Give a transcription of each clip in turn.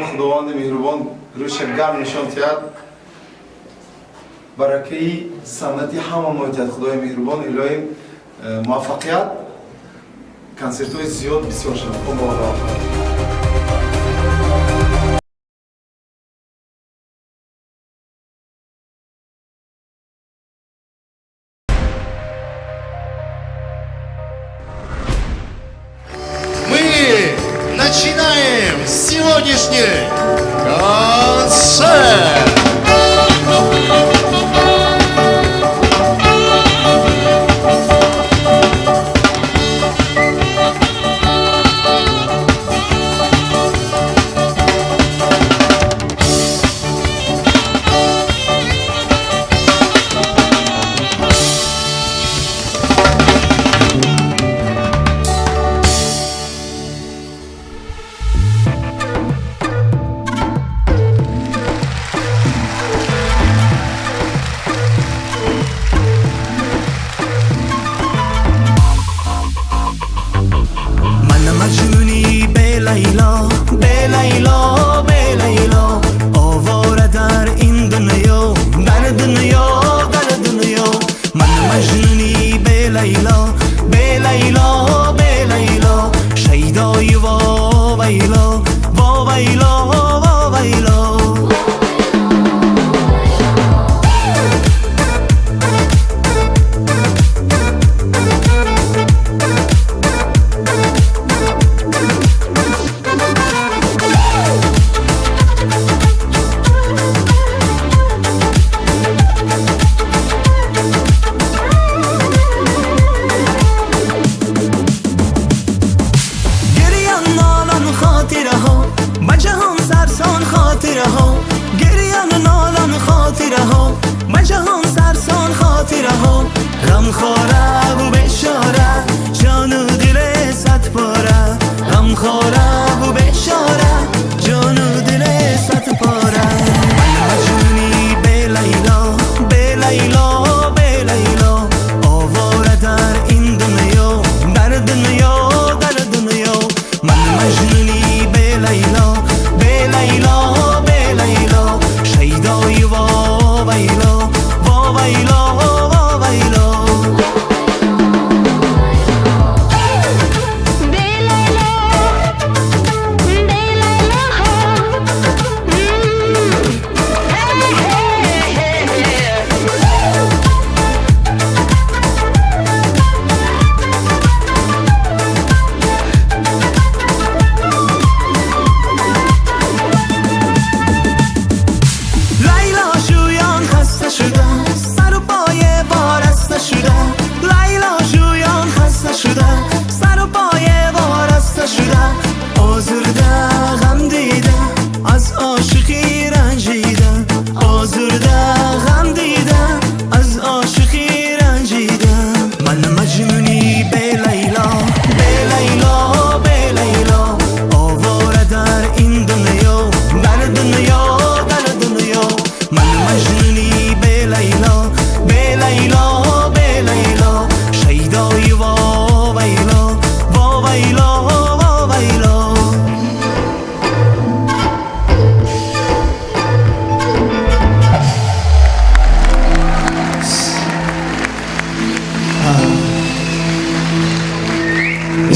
تمام خداوند مهربان روش گرم نشان تیاد برکه سنتی همه موجود خدای مهربان الهی موفقیت کنسرت های زیاد بسیار شد خب الله Начинаем сегодняшний концерт!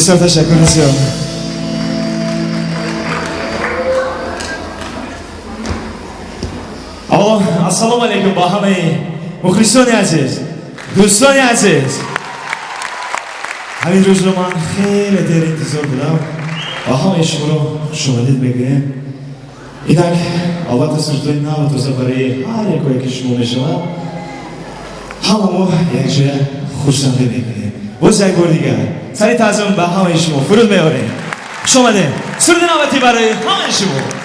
بسیار تشکر بسیار آقا السلام علیکم با همه مخلصان عزیز دوستان عزیز همین روز رو من خیلی دیر انتظار بودم با همه شما رو شمالید بگیریم اینک آباد سرطوی نو توزه برای هر یکی که شما میشود همه ما یک جای خوشنده بگیریم باز یک بار دیگر سریع تعظیم به همه شما فرود میاریم شما ده سرود نوبتی برای همه شما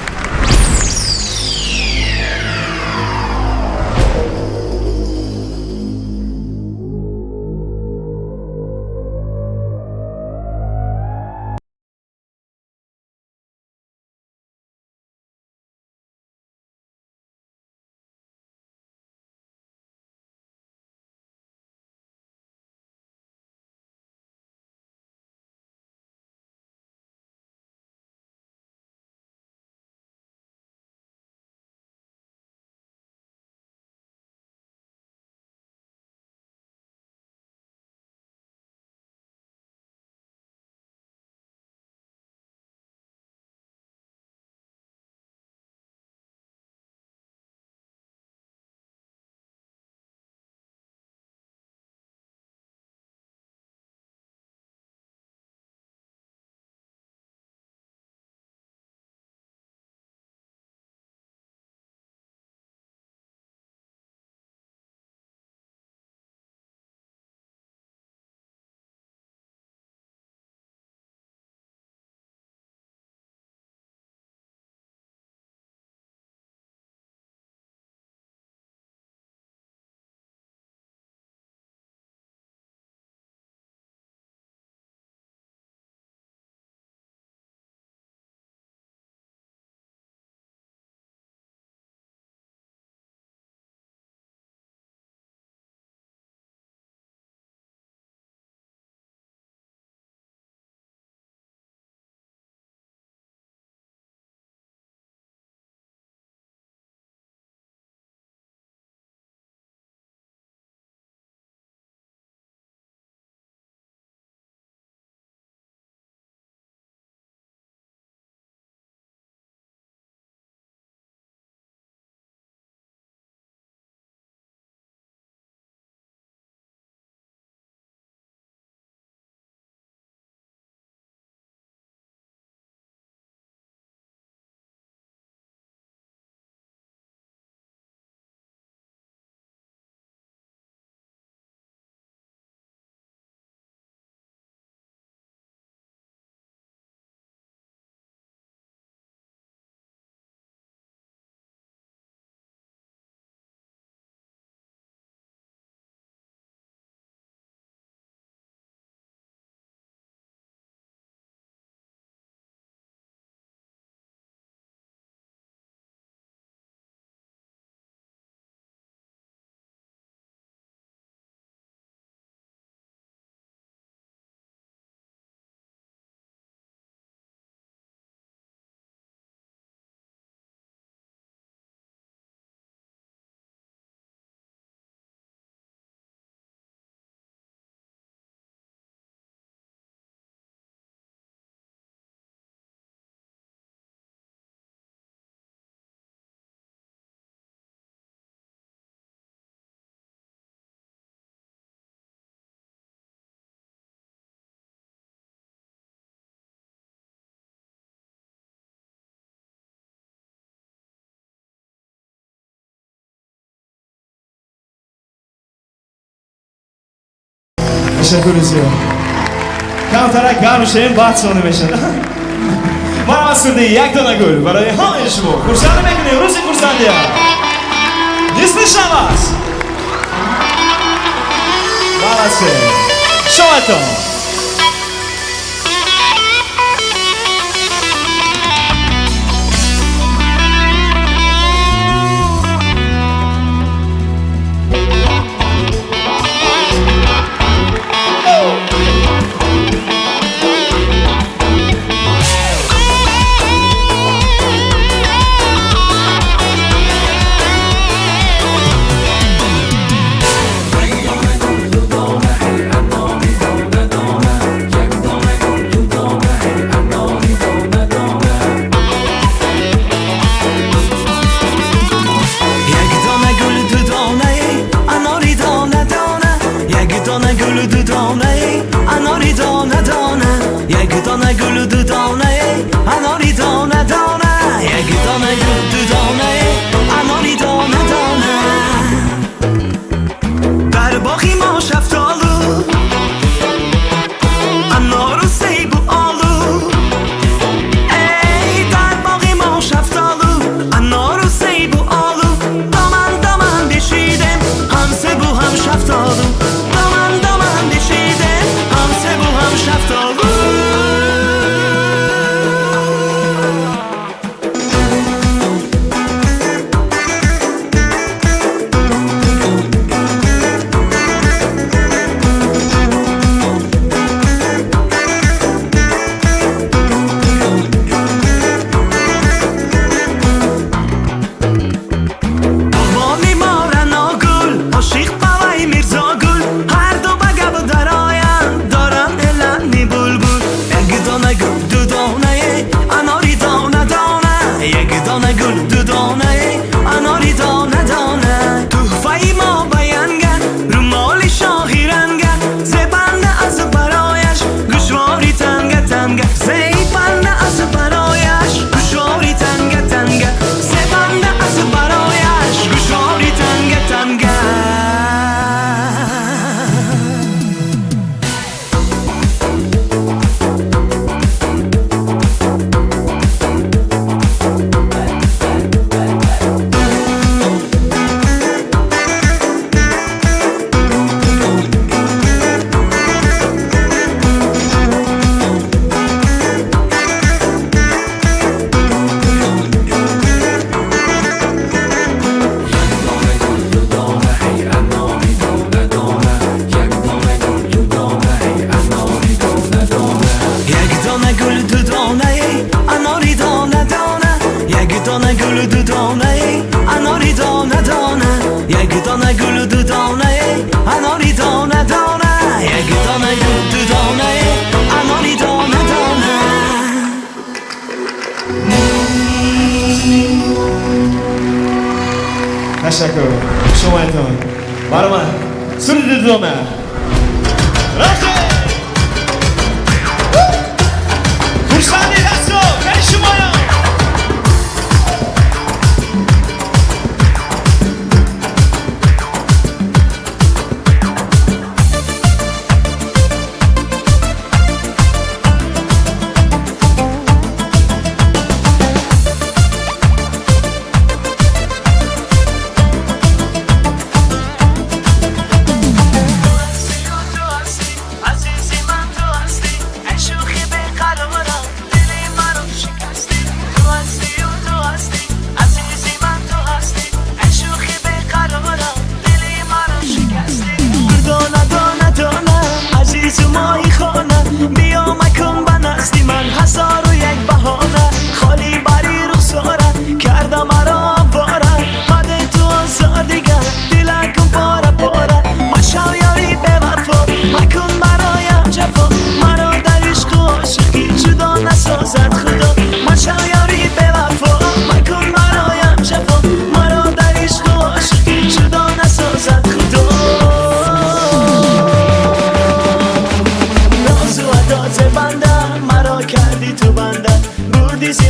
تشکر زیاد. کمترک گرم شیم بعد سانه بشن. مرا مسئولی یک دانه گل برای همه شما. خورسنده میکنیم روزی خورسندی ها. جسم شما است. مرسی. شما تشکر شما انتان برای من سرود دومه راشه خوشبندی دستو کنی شما یا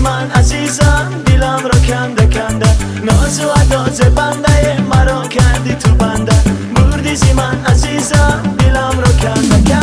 من عزیزم دیلم رو کنده کنده ناز و عداز بنده مرا کردی تو بنده بردی زی من عزیزم دیلم رو کنده کنده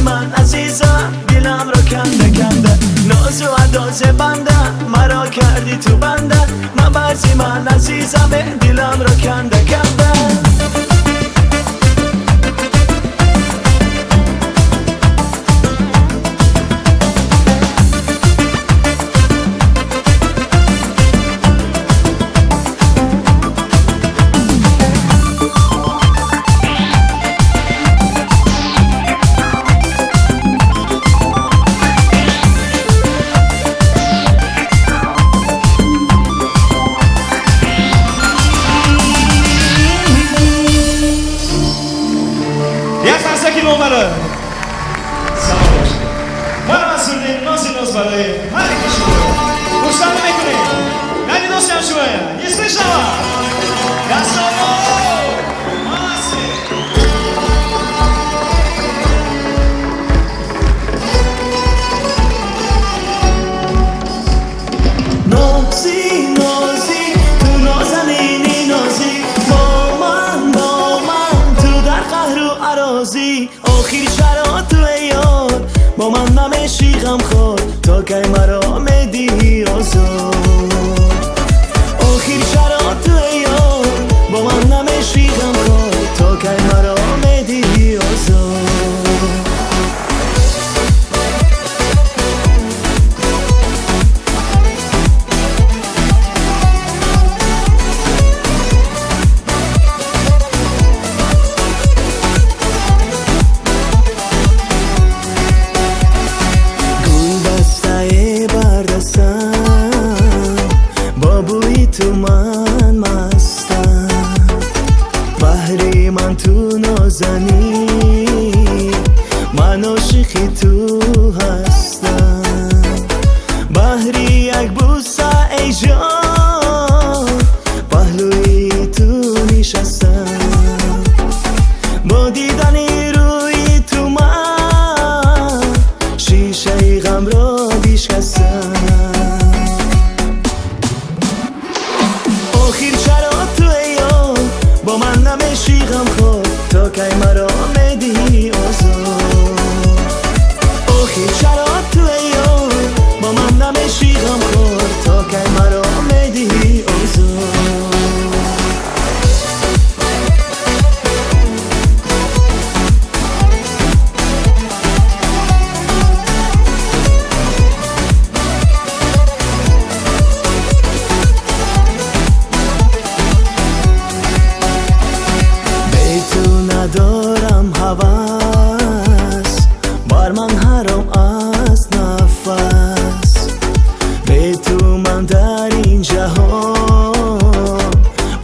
من عزیزم دلم رو کنده کنده ناز و انداز بنده مرا کردی تو بنده مبرزی من عزیزم دلم رو کنده کنده برای سلام باشید ما مسئولین ناز برای هر یک شما گوشتانه میکنیم ندی دوستی هم شما یه شما دستانو نازی نازی تو نازنینی نازی با من تو در قهر و عراضی آخیر چرا تو یار با من نمیشی غم خور تا که مرا میدی آزار آخیر چرا تو یار با من نمیشی غم خور تا که مرا میدی آزار تو من مستم بحری من تو نازنی من عاشقی تو هستم بحری یک بوسه ای جان پهلوی تو نشستم با دیدنی روی تو من شیشه غم را بیشکستم آخیر چرا تو یار با من نمیشی غم خور تا که مرا میدی آزار آخیر چرا تو یار با من نمیشی غم خور تا که مرا میدی آزار ندارم هوس بر من حرام است نفس به تو من در این جهان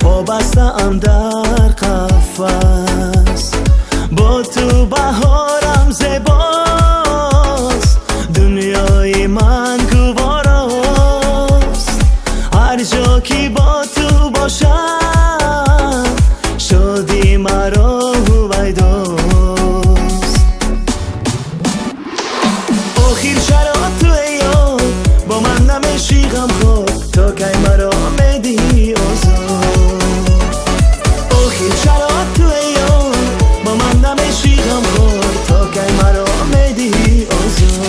پا بستم در قفس با تو بهارم زیباست دنیای من گواراست هر جا که با تو باشم شادی مرا آخیر چرا تو یار با من نمیشی غم خور تا که مرا میدی آزار آخیر چرا تو یار با من نمیشی غم خور تا که مرا میدی آزار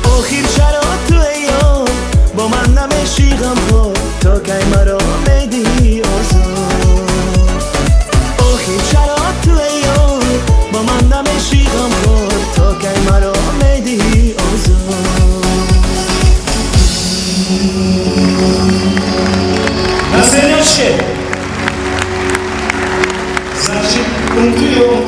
آخیر چرا تو یار با من نمیشی غم خور تا که مرا میدی آزار آخیر چرا تو یار با من نمیشی غم خور تا که مرا میدی آزار Nasıl Значит, унтуyor.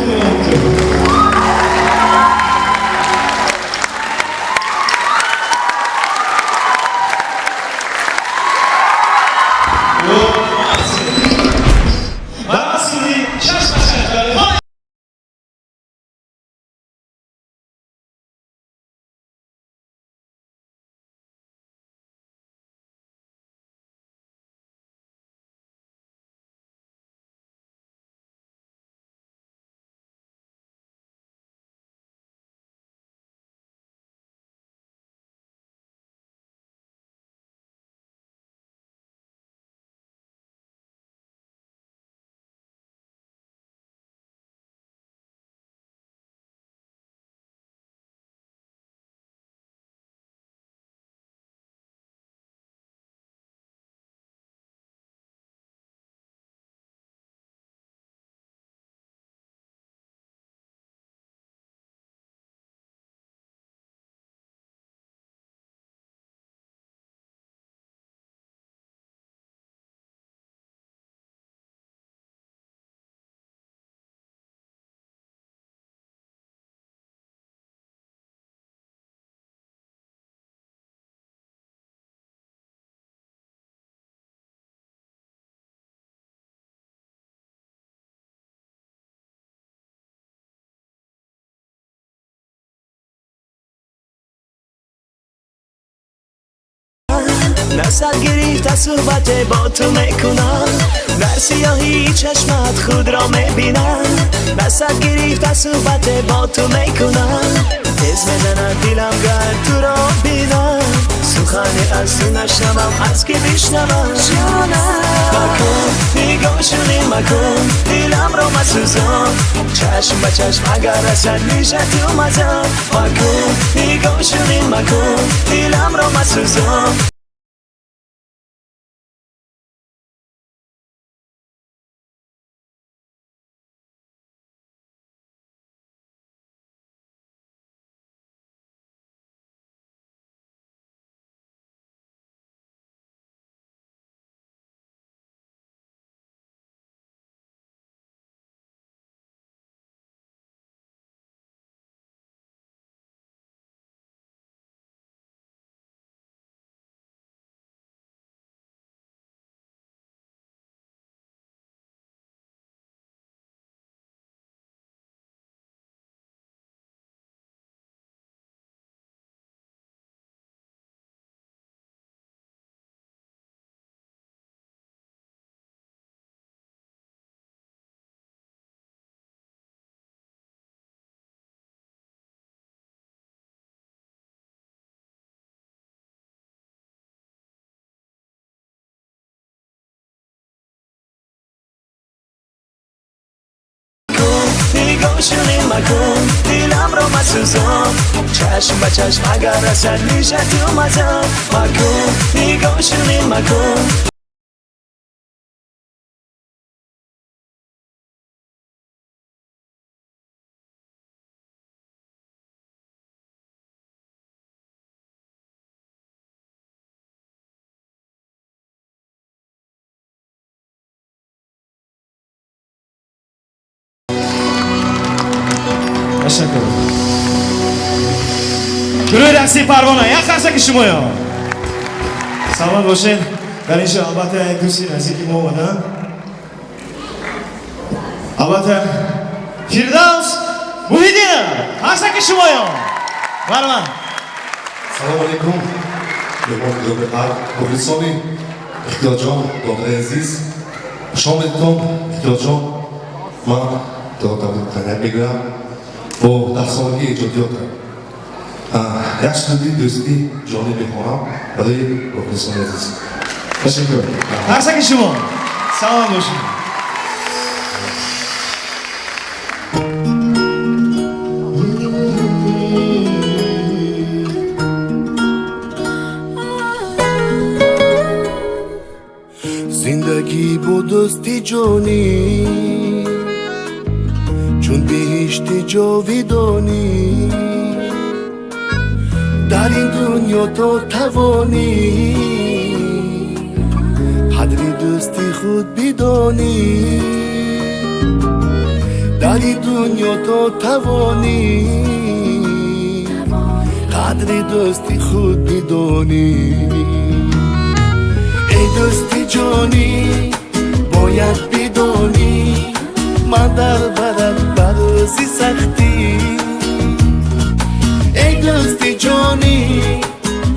نصد گریخت از صحبت با تو میکنم در سیاهی چشمت خود را میبینم نصد گریخت از صحبت با تو میکنم تیز میزند دلم گر تو را بینم سخن از تو نشنوم از که بشنوم جانم مکن نگاهشونی مکن دلم را مسوزان چشم به چشم اگر رسد میشه تو مزم مکن نگاهشونی مکن دلم را مسوزان نگاهشونی مکن دلم را مسوزان چشم به چشم اگر رسد میشه تو مزم مکن نگاهشونی مکن تشکر گروه رقصی پروانه یک خرسه که شما یا سلامت باشین در اینجا البته دوستی نزدیکی ما اومدن البته فیردوس محیدین خرسه که شما یا برمن سلام علیکم جناب جابر کوهستانی اختیار جان دادر عزیز خوش آمدید اختیار جان من دادر میگیرم با 10 سالگی ایجادیاتم یک سندی دوستی جانی میخوانم برای کوهستان عزیز تشکر خرسه که شما سلام باشین زندگی با دوستی جانی چون بهشت جاودانی در این دنیا تو توانی قدر دوستی خود بدانی در این دنیا تو توانی قدر دوستی خود بدانی ای دوستی جانی باید بدانی من در برت بروزی سختی ای دوستی جانی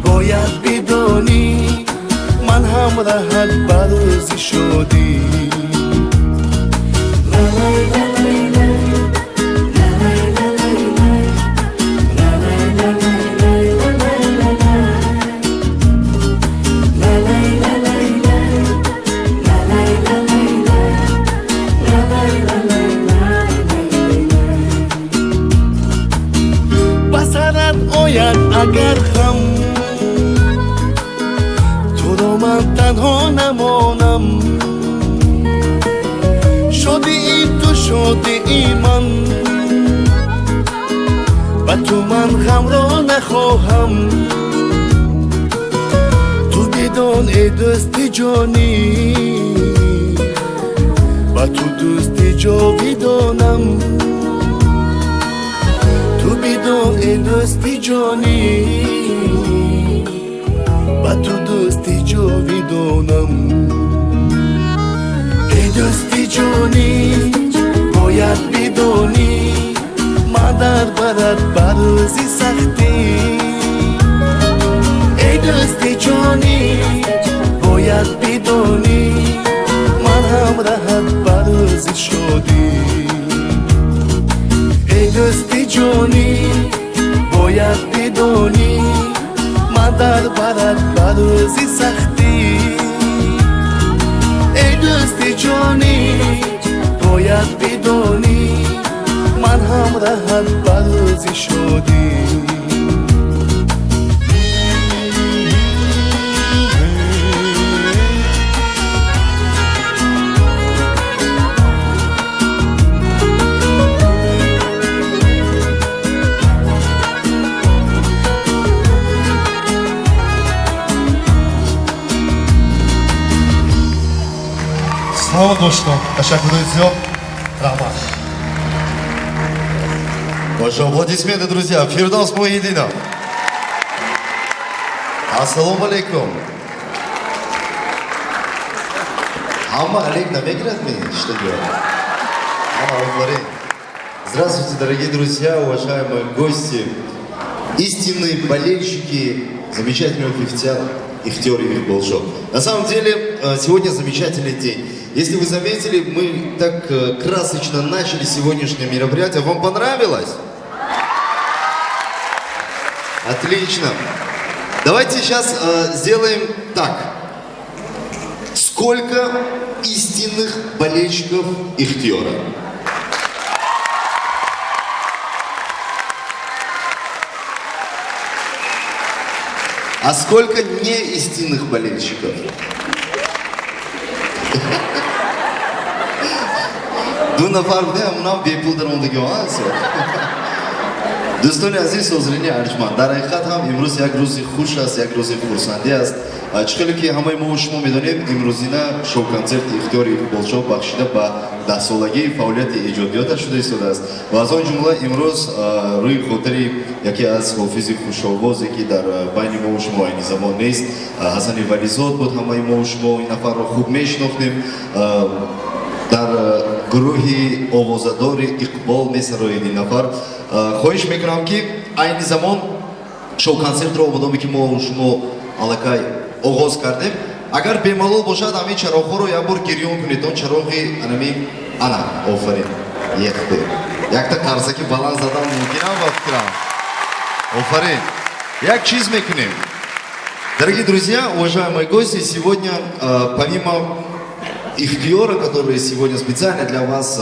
باید بدانی من هم راحت بروزی شدی اگر هم تو رو من تنها نمانم شدی ای تو شدی ای من و تو من غم را نخواهم تو بدان ای دوستی جانی و تو دوستی جاودانم تو بدون ای دوستی جانی و تو دوستی جاودانم ای دوستی جانی باید بدانی من در برت بروزی سختی ای دوستی جانی دوستی جونی باید بدونی من در برات بروزی سختی ای دوستی جونی باید بدونی من هم راحت بروزی شدی Sağ dostum, teşekkür ediyorum. Rahmat. Ваши аплодисменты, друзья. Фирдос Мухиддинов. Ассаламу алейкум. Хамма алейк намекрят мне, что делать? Здравствуйте, дорогие друзья, уважаемые гости, истинные болельщики замечательного Ихтиор Ихболшо. На самом деле, сегодня замечательный день. Если вы заметили, мы так красочно начали сегодняшнее мероприятие. Вам понравилось? Отлично. Давайте сейчас сделаем так. Сколько истинных болельщиков Ихтиора? А сколько неистинных болельщиков? Дуна фарбде амнам бепулдар ондagi oazo. Do'stoni aziz hozirni arjman. Dar haqiqat ham imroz yak rozi xush ast, yak rozi xursandi ast. Chunki ki hamma ma shuma midonib imrozina shov konsert Ихтиор Ихболшо baxshida ba 10 солаги фаъолияти иҷодиёташ шуда истодаст. Ва аз он ҷумла имрӯз рӯи хотири яке аз ҳофизи хушовозе ки дар байни мо шумо айни замон нест, Ҳасани Вализод буд, ҳамаи мо шумо ин нафарро хуб мешинохтем. Дар гурӯҳи овозадори Иқбол месароид ин нафар. Хоҳиш мекунам ки айни замон шоу-консертро омодоме ки мо шумо аллакай оғоз кардем. Агар бемалол бошад, ҳамин чароғҳоро як бор гирён кунед. Он чароғи анами ана офарин. Ехте. Якта қарсаки баланд задан мумкинам ва фикрам. Офарин. Як чиз мекунем. Дорогие друзья, уважаемые гости, сегодня помимо Ихтиора, который сегодня специально для вас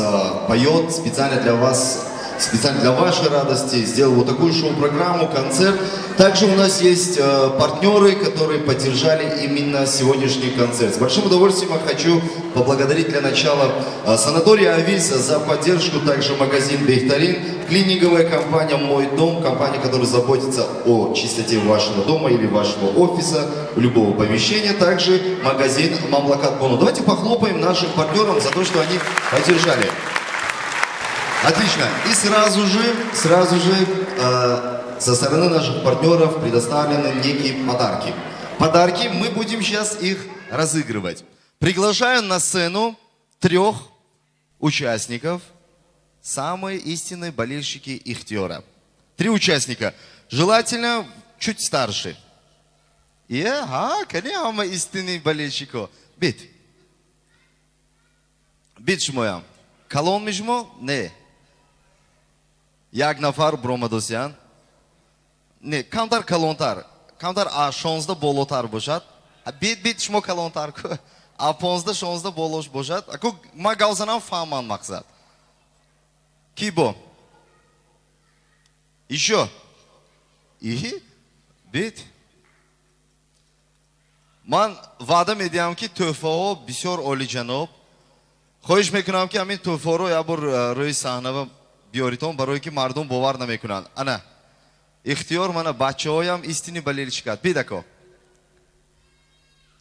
поет, специально для вас, специально для вашей радости сделал вот такую шоу-программу, концерт. Также у нас есть партнеры, которые поддержали именно сегодняшний концерт. С большим удовольствием я хочу поблагодарить для начала санаторий Авис за поддержку, также магазин Бехтарин, клининговая компания Мой Дом, компания, которая заботится о чистоте вашего дома или вашего офиса, любого помещения, также магазин Мамлакат Бону. Давайте похлопаем нашим партнерам за то, что они поддержали. Отлично. И сразу же со стороны наших партнеров предоставлены некие подарки. Подарки, мы будем сейчас их разыгрывать. Приглашаю на сцену 3 участников, самые истинные болельщики Ихтиора. 3 участника. Желательно чуть старше. Конечно, истинный болельщик. Бит шмоя. Калон мижмо? Не. Як нафар Бромадосян. Не, камдар калонтар. Камдар 16 болотар бошад. Бит шмо калонтар. 15-16 болош бошад. Ако ма галзанам фаҳмам мақсад. Ки бо? Ишо? Бит. Ман ваъда медиҳам ки тӯҳфаҳо бисёр олиҷаноб. Хоҳиш мекунам ки ҳамин тӯҳфаҳоро як бор рӯи саҳна биёритон, барое ки мардум бовар намекунанд. Ана Ихтиор мана бачаҳоям истинный болельщикат. Бидако.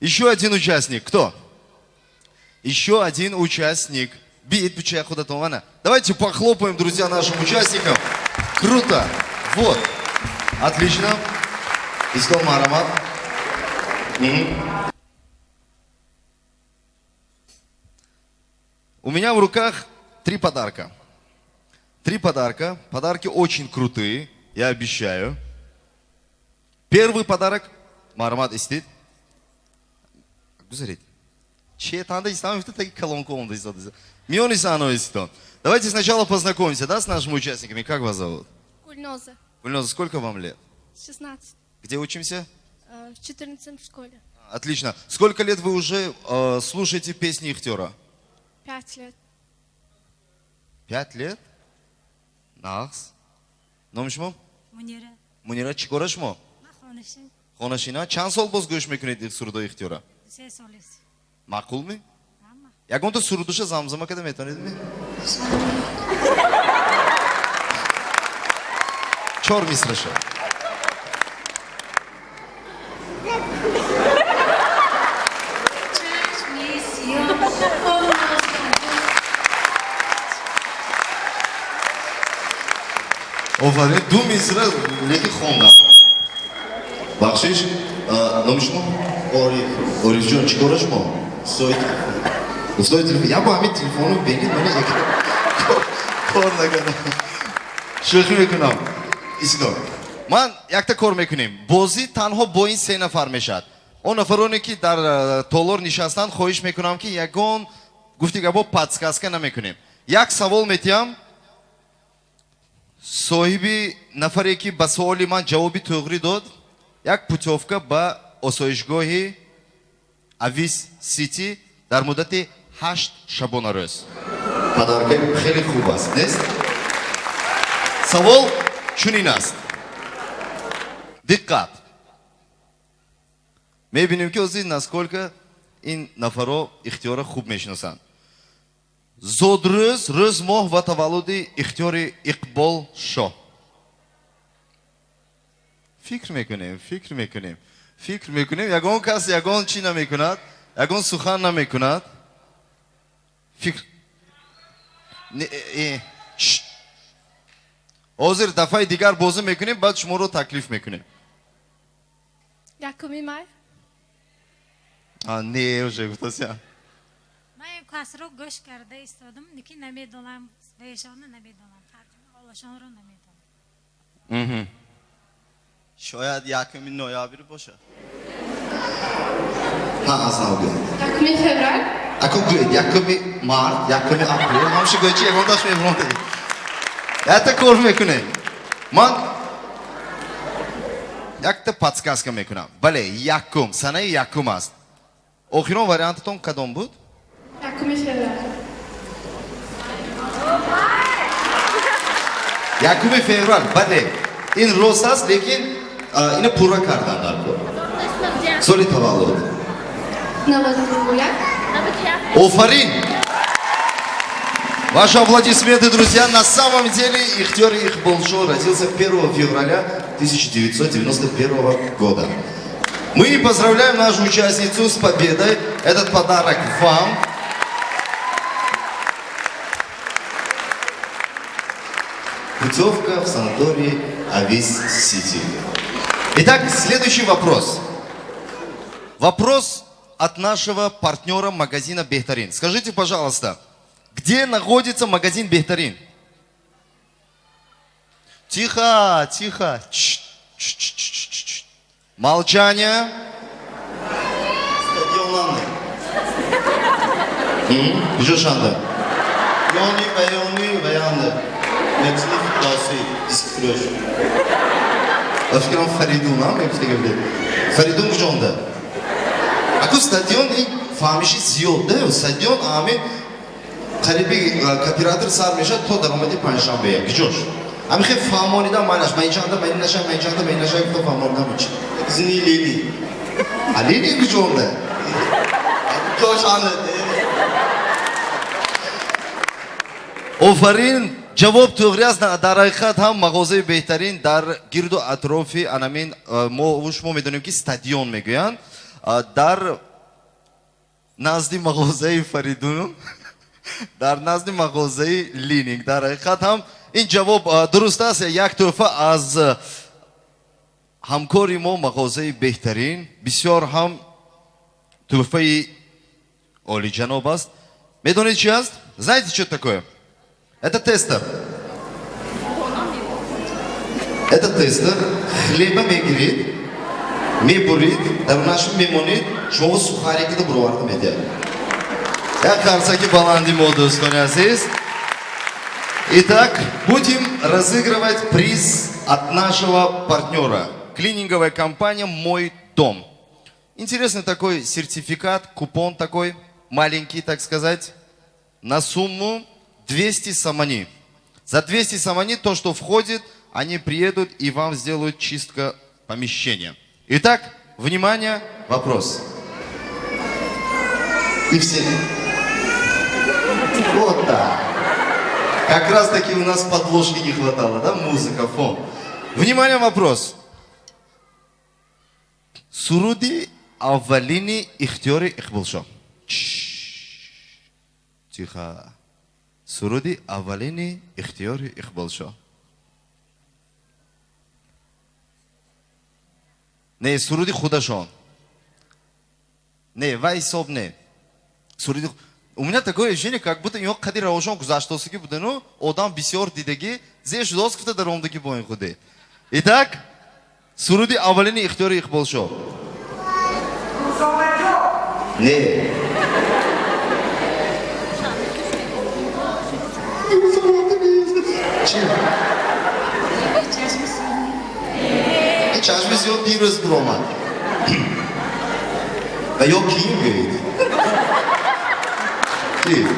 Еще один участник. Кто? Еще один участник. Бит бичая худатон. Ана. Давайте похлопаем, друзья, нашим участникам. Круто. Вот. Отлично. Истом аромат. У меня в руках 3 подарка. 3 подарка. Подарки очень крутые, я обещаю. Первый подарок. Марамат истит. Гузарит. Че танда истамифте таки колонку онда истот. Миони сано истот. Давайте сначала познакомимся, да, с нашими участниками. Как вас зовут? Гульноза, Гульноза, сколько вам лет? 16, Где учимся? в 14 в школе, Отлично. Сколько лет вы уже слушаете песни Ихтера? 5 лет. 5 лет? Нахс. Номишмо? Munira, Мунира чикорашмо? Mahonishim, Хонашина. Чанд сол боз гӯш мекунед сурдои Ихтера? 3 solis. Маъқулми? Amma. Ягонта сурдуша замзама када метавонедми? 4 мисраша. Офарин, 2 мисра леки хондам. Бахшиш, номишмо? Ориф ҷон, чӣ кора шумо? Устои телефон. Я бо ҳамин телефону бенид мана як кор накардам. Шӯхӣ мекунам. Исlo. Ман якта кор мекунем. Бозӣ танҳо бо ин 3 нафар мешавад. Он нафароне ки дар толор нишастанд, хоҳиш мекунам ки ягон гуфтигабо подсказка намекунем. Як савол метиҳам. Соҳиби нафаре ки ба саволи ман ҷавоби то'g'ri дод, як путёвка ба осоишгоҳи Avis City дар муддати 8 шабона рӯз. Падаркаи хеле хуб аст, нест? Савол чунин аст. Диққат. Мебинем ки озид насколько ин нафаро Ихтиёра хуб мешиносанд. Зодрӯз, рӯз, моҳ ва таваллуди Ихтиёри Иқбол Шоҳ. Фикр мекунем. Ягон кас ягон чӣ намекунад, ягон сухан намекунад. Фикр. Ҳозир дафъаи дигар бозӣ мекунем, баъд шуморо таклиф мекунем. 1 май, Не, уже гуфтасия. من کس رو گوش کرده ایستادم نکی نمیدونم بهشان نمیدونم حالشان رو نمیدونم شاید 1 نویابر باشه. ها از نوبیان. 1 فевраль, Ако гӯед, 1 март, 1 апрел, ҳамши гӯчи ягон дашт мебронде. Якта кор мекунем. Ман якта подсказка мекунам. Бале, якум, санаи якум аст. Охирон вариантатон кадом буд? 1 февраль, 1 феврал, бале. Ин рост аст, лекин ина пурра кардан дар кор. Соли таваллуд. Новогуля, Офарин! Ваши аплодисменты, друзья. На самом деле Ихтиёр Иқбол Шоҳ родился 1 февраля 1991 года. Мы поздравляем нашу участницу с победой. Этот подарок вам. Путевка в санаторий Avis City. Итак, следующий вопрос. Вопрос от нашего партнера магазина Бехтарин. Скажите, пожалуйста, где находится магазин Бехтарин? Тихо, тихо. Молчание. Stadionlandı. Güzel şanda. Yoni ve yandı. Netflix klası, diskfloş. Афикрам Фаридун, а? Как говорят? Фаридун кужонда. Ако стадион и фамиши зиёд, да? Стадион ами қариби кооператор сар мешад то даромади панҷшанбе. Киҷош? Ами хе фаҳмонида майнаш, майнҷанда, майнашам, то фаҳмонида мечи. Zini Lili. Алини кужонда. Coşandı. Офарин, ҷавоб то'g'ri аст. Дар ҳақиқат ҳам мағозаи беҳтарин дар гирду атрофи анамин шумо медонем ки стадион мегӯянд. Дар назди мағозаи Фаридун, дар назди мағозаи Лининг. Дар ҳақиқат ҳам ин ҷавоб дуруст аст. Як тӯҳфа аз ҳамкори мо мағозаи беҳтарин. Бисёр ҳам тӯҳфаи олиҷаноб аст. Медонед чӣ аст? Знаете, что такое? Это тестер. Это тестер. Хлеба мегирид, мебурид, дар наши мемонид, шумо сухарикида буроварда медиҳад. Як қарсаки баланди мо дӯстони азиз. Итак, будем разыгрывать приз от нашего партнера. Клининговая компания «Мой дом». Интересный такой сертификат, купон такой, маленький, так сказать, на сумму 200 самани. За 200 самани то, что входит, они приедут и вам сделают чистка помещения. Итак, внимание, вопрос. И все. Вот так. Как раз таки у нас подложки не хватало, да? Музыка, фон. Внимание, вопрос. Суруди аввалини ихтиори их был шо? Тихо. Суруди аввалини ихтиори их был шо? Не, суруди худашон. Не, вайсоб не. Суруди... У меня такое ощущение, как будто его Кадир Раушон гузаштосиги будену, одам бисёр дидеги, зеш доскфта даромдаги боин худе. Итак, суруди аввалини ихтиори их был шо? Не. Чашми сиёд дирус брома. Да ё ким говорит?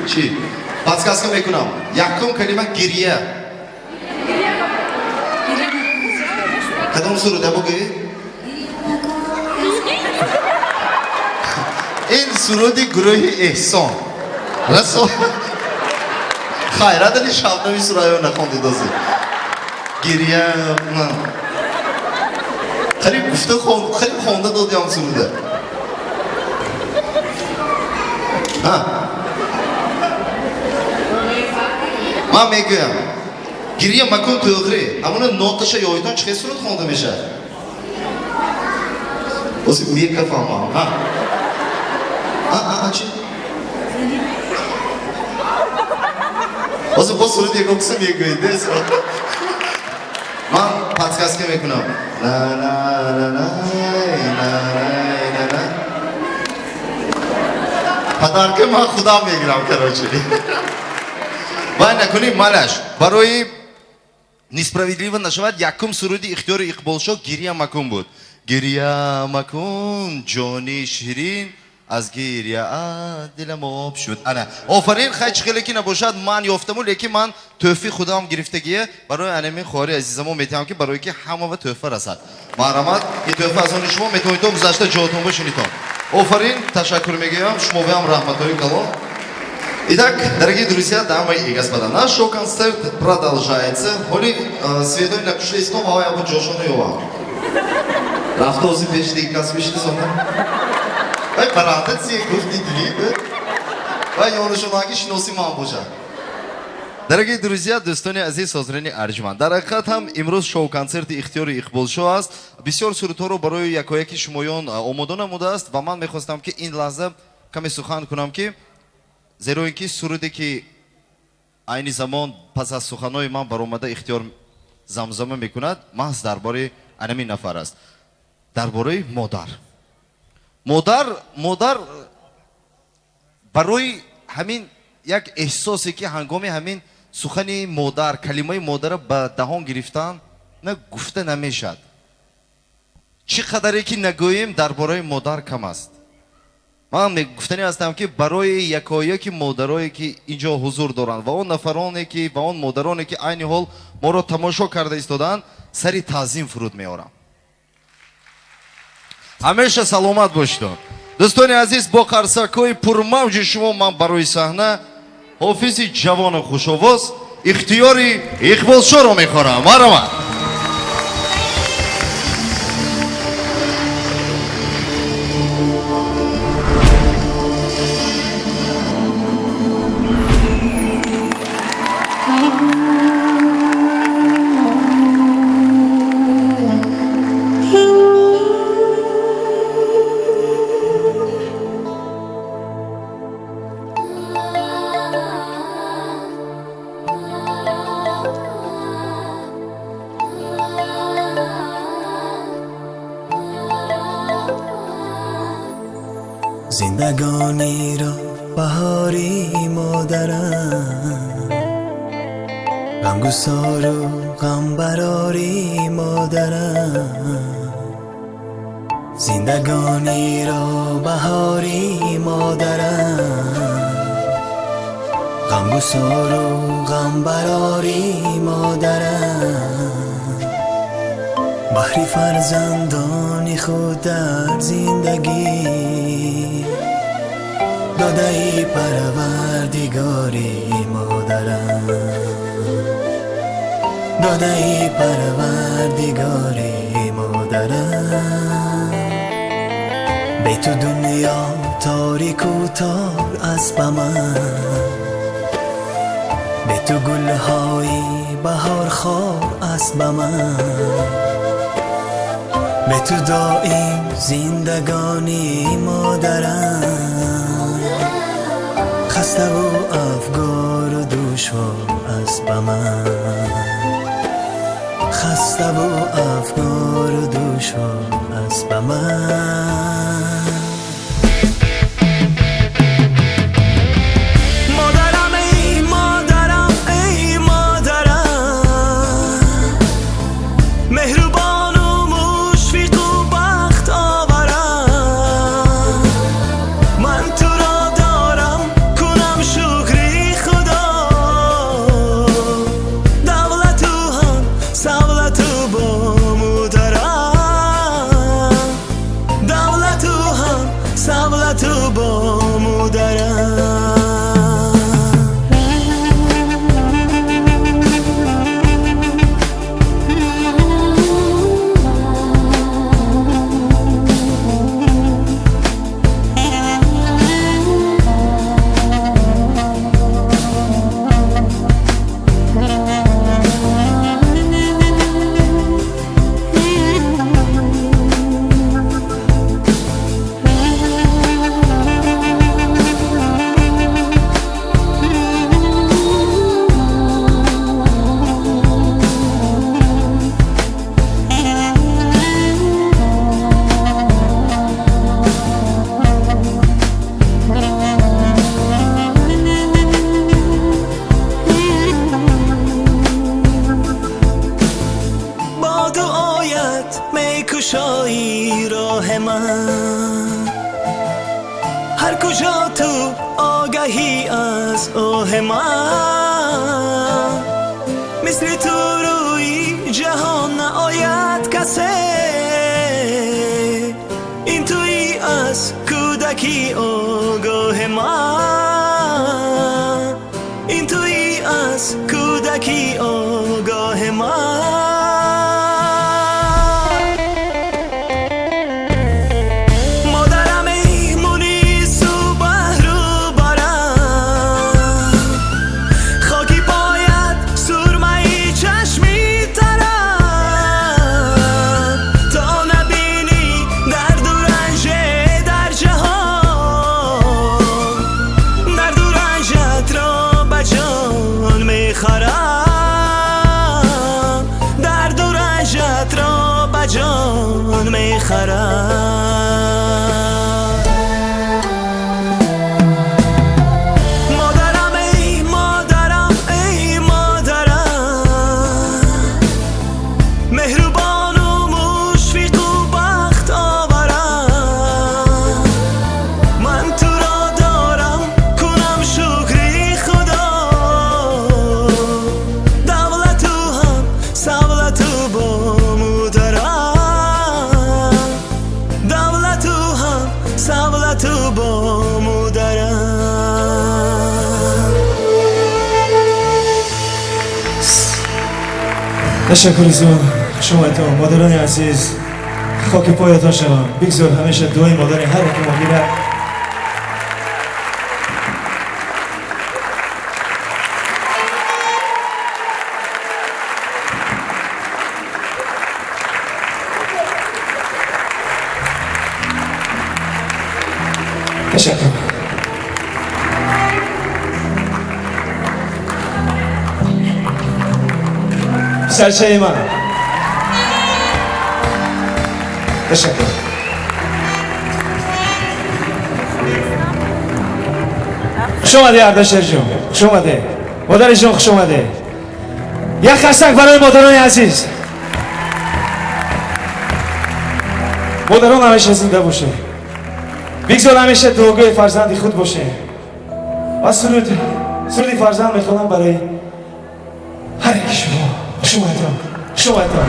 Чи? Подсказка мекунам. Якум калима гирия. Кадом суруди абу говорит? این سرودی گروهی احسان رسول خیرات علی شبنمی سرایو نخوندی دازی گریه نه خیلی گفته خیلی خونده دادی هم سروده من میگویم گریه مکن توغری همونه نوتش یایدان چه سرود خونده میشه بازی میگه فهمم چی؟ بازی با سرود یک اکسه میگویده من پادکست که میکنم پدر که من خدا میگیرم کراچی وای نکنیم مالش برای несправедливо называть якум суруди ихтиори ихболшо гирия макун буд гирия макун ҷони ширин از گیریا دلم آب شد. آره. آفرین خیلی خیلی که نباشد من یافتم لیکن من توفی خودم گرفتگیه برای انمی خواری عزیزمون میتونم که برای که همه و توفه رسد. مرحمت این توفه از آن شما میتونید تو گذشته جاتون بشینیدون. آفرین تشکر میگم شما به هم رحمتای کلام. Итак, дорогие друзья, дамы и господа, наш шоу-концерт продолжается. Холи сведой напиши снова я буду Джошуну Йова. Рафтози пешди касвишти зона. Ай, парадет си гуфти дили, ай, ёнушонаги шиноси ман боша. Дорогие друзья, достойные азиз ҳозирини арҷманд, дар ҳақиқат ҳам имрӯз шоу-концерти ихтиёри иқболшо аст. Бисёр сурудҳоро барои якояки шумоён омода намудааст ва ман мехостам ки ин лаҳза каме сухан кунам ки зеро ин ки суруде ки айни замон пас аз суханои ман баромада ихтиёр замзама мекунад маҳз дар бораи анамин нафар аст. Дар бораи модар. Модар барои ҳамин як эҳсосе ки ҳангоми ҳамин сухани модар, калимаи модара ба даҳон гирифтан на гуфта намешад. Чӣ қадаре ки нагӯем дар бораи модар кам аст. Ман гуфтанӣ ҳастам ки барои якояки модарое ки инҷо ҳузур доранд ва он нафароне ки ва он модароне ки айни ҳол моро тамошо карда истоданд сари таъзим фуруд меорам. ҳамеша саломат бошед. дӯстони азиз, бо қарсакҳои пурмавҷи шумо ман барои саҳна ҳофизи ҷавони хушовоз ихтиёри иқболшоро мехорам. марҳамат. زندگانی را بهاری مادرم غمگسار و غم براری مادرم زندگانی را بهاری مادرم غمگسار و غم براری مادرم بحری فرزندان خود در زندگی داده ای پروردگاری مادرم داده ای پروردگاری مادرم به تو دنیا تاریک و تار است به من به تو گلهای بهار خار است به من به تو دائم زندگانی مادرم خسته و افگار و دشوار است به من خسته و افگار و دشوار است به من مادرم ای مادرم ای مادرم مهربان و مشفق و بخت آورم من تو را دارم کنم شکری خدا دولت و هم سولت و با مادرم دولت و هم سولت و با مادرم با دعایت میکشایی راه من هر کجا تو آگهی از آه من مثل تو روی جهان نآید کسی این تویی از کودکی آگاه من این تویی از کودکی آگاه من مادرم ای مونس و بحر و بارم خاکی پایت سرمه چشمی ترم تا نبینی درد و رنج در جهان درد و رنجت را به جان میخرم درد و رنجت را به جان میخرم مادرم ای مادرم ای مادرم مهربان و مشفق و بخت آورم من تو را دارم کنم شکری خدا دولت و هم سولت و با مادرم دولت و هم سولت و با مادرم تشکر زیاد شما تا مادران عزیز خاک پایتان شما بگذار همیشه دعای مادر هر که ما میره تشکر سرچه من تشکر خوش اومده اردشیر جون خوش اومده مادر جون خوش اومده یک خشتک برای مادران عزیز. مادران همیشه زنده باشه. بگذار همیشه دعاگوی فرزند خود باشه. و سرودی فرزند میخوانم برای هر یک شما احترام.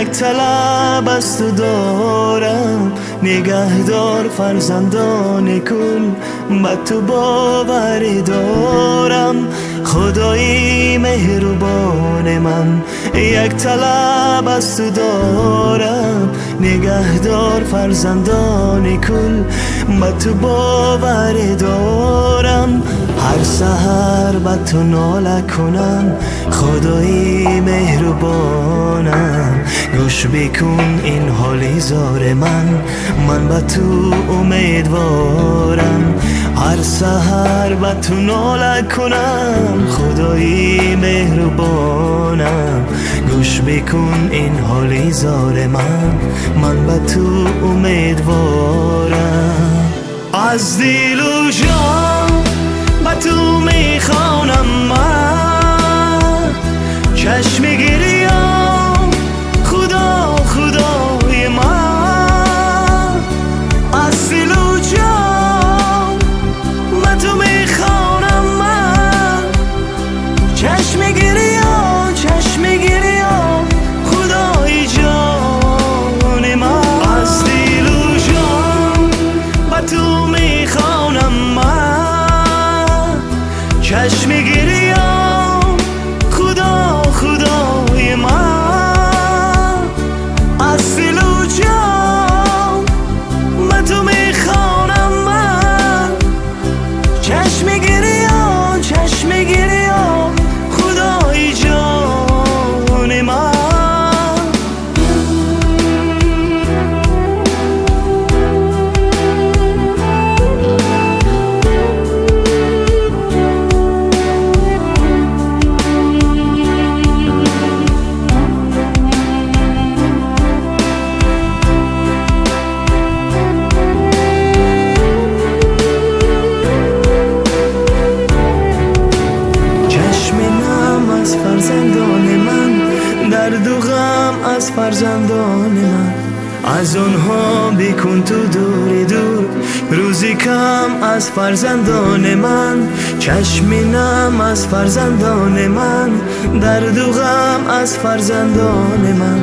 یک طلب از تو دارم، نگهدار فرزندان کل، به تو باوری دارم. خدای مهربان من، یک طلب از تو دارم، نگهدار فرزندان کل، به تو باوری دارم. هر سحر به تو ناله کنم، خدای مهربانم، گوش بکن این حالی زار من به تو امیدوارم. هر سحر به تو ناله کنم، خدای مهربانم، گوش بکن این حالی زار من به تو امیدوارم. از دل و جان به تو میخوانم من، چشم گریام خدای من. از دل و جان به تو میخوانم من، چشم گریام خدای جان من. از دل و جان به تو میخوانم من، چشم گریام خدای من. از دل و جان به تو میخوانم من، چشم گریام خدای جان من. درد و غم از فرزندان من، از آنها بکن تو دور، روزی کم از فرزندان من. چشم نم از فرزندان من، درد و غم از فرزندان من،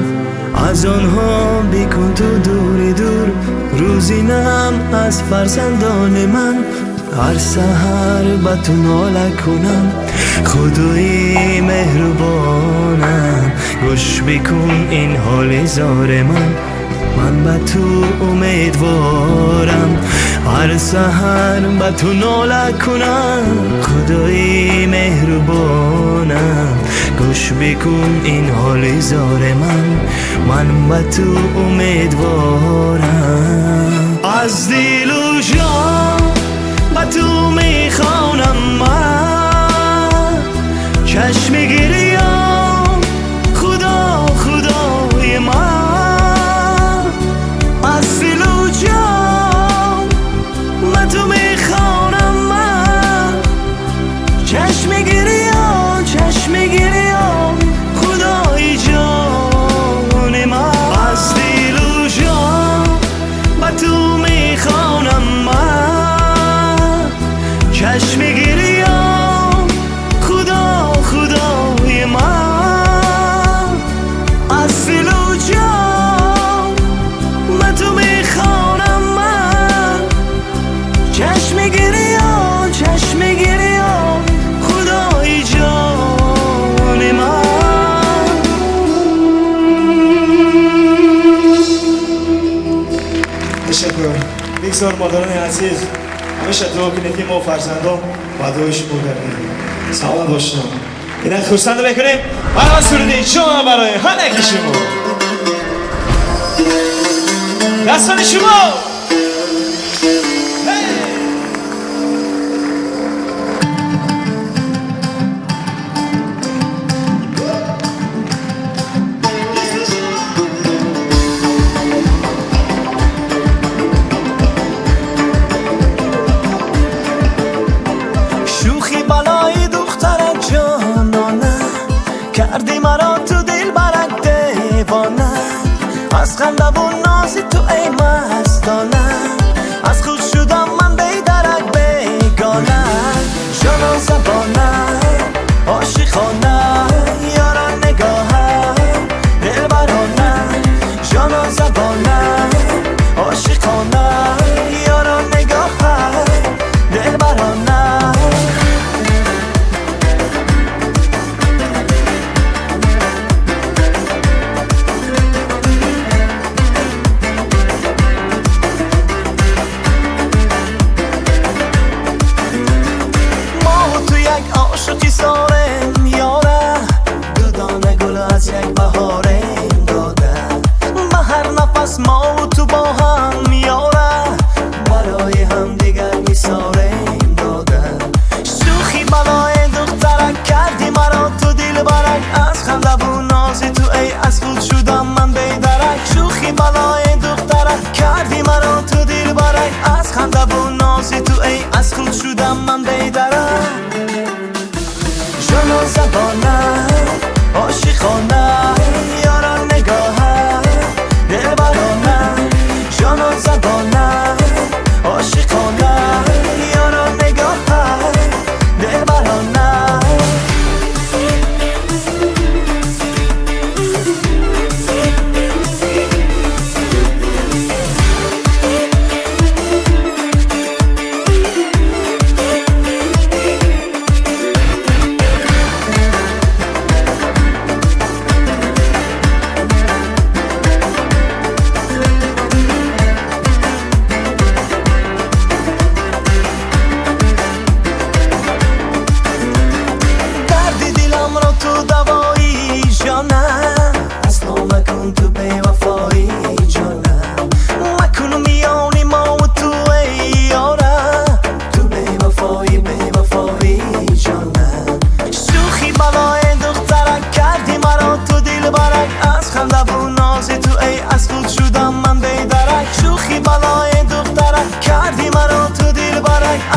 از آنها بکن تو دور، روزی نم از فرزندان من. هر سحر به تو ناله کنم، خدای مهربانم، گوش بکن این حال زار من به تو امیدوارم. هر سحر به تو ناله کنم، خدای مهربانم، گوش بکن این حال زار من به تو امیدوارم. از دل و جان به تو میخوانم من، چشم گریام خدای من. از دل و جان به تو میخوانم من، چشم گریام خدای جان من. از دل و جان به تو میخوانم من، چشم گریام خدای من. از دل و جان به تو میخوانم من، چشم گریام بسیار مادران عزیز همیشه دعا کنید که ما فرزندان با دعای شما گردیم. سلامت باشید. اینا خورسند بکنیم. برای سرودی شما برای همه شما. دستان شما. شوخی بالای دخترک جانانه کردی مرا تو دل برک دیوانه از خنده و نازی تو ای مستانه از خود شدم من بیدرک بیگانه جانا زبانه عاشقانه یاران نگاهه دل برانه جانا زبانه عاشقانه یاران نگاهه دل برانه عاشقی سارم یاره دو دانه گل از یک بهارم داده به هر نفس ما و تو با هم یاره برای هم دیگر میسارم داده شوخی بلای دخترک کردی مرا تو دل برک از خنده و نازی تو ای از خود شدم من بیدرک شوخی بلای دخترک کردی مرا تو دل برک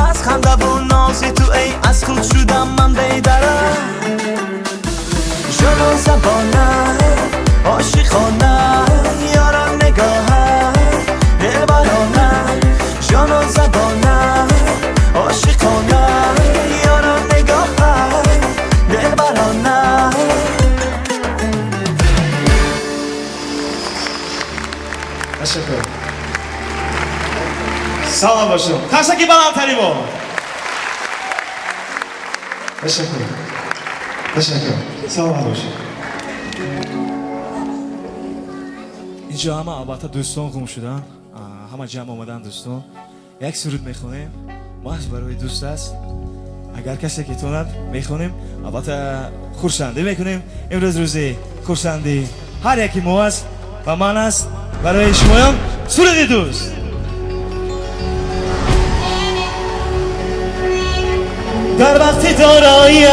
از خنده و نازی تو ای از خود شدم من بیدرک جانا زبانه عاشقانه یاران نگاهه دل برانه جانا زبانه عاشقانه یاران نگاهه دل برانه سلام باشم خشکی بلندتری با تشکر سلام باشم اینجا همه البته دوستان گم شدن همه جمع آمدن دوستان یک سرود میخونیم محض برای دوست است اگر کسی که توند میخونیم البته خورسندی میکنیم امروز روزی خورسندی هر یکی ما است و من است برای شما سرود دوست در وقت داراییم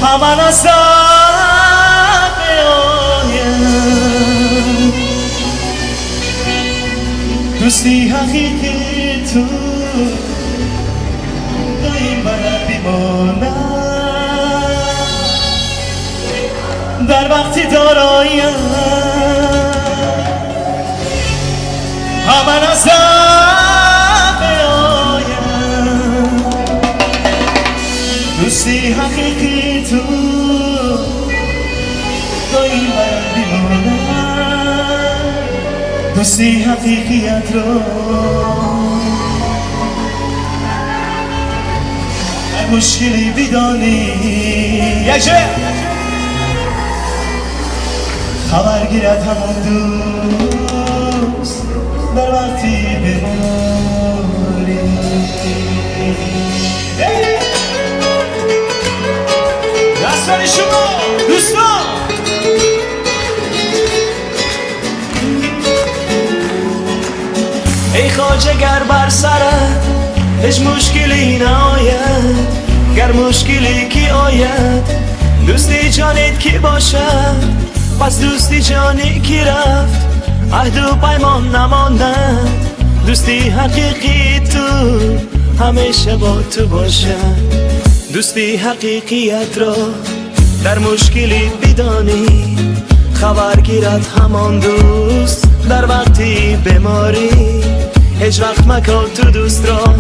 همان از آیم دوستی حقیقی تو دایم برد بیمانم در وقت داراییم همان از دوستی حقیقی تو دایم برد بیمانم دوستی حقیقیت رو هر مشکلی بدانی یک جه خبر گیرد همان دوست در وقتی بماری. دستان شما دوستان ای خواجه گر بر سرت هیچ مشکلی نآید، گر مشکلی کی آید دوستی جانت کی باشد، پس دوستی جانی کی رفت عهد و پیمان نماندن، دوستی حقیقی تو همیشه با تو باشد. دوستی حقیقیت را در مشکلی بدانی، خبر گیرد همان دوست در وقتی بماری. هیچ وقت مکن تو دوست را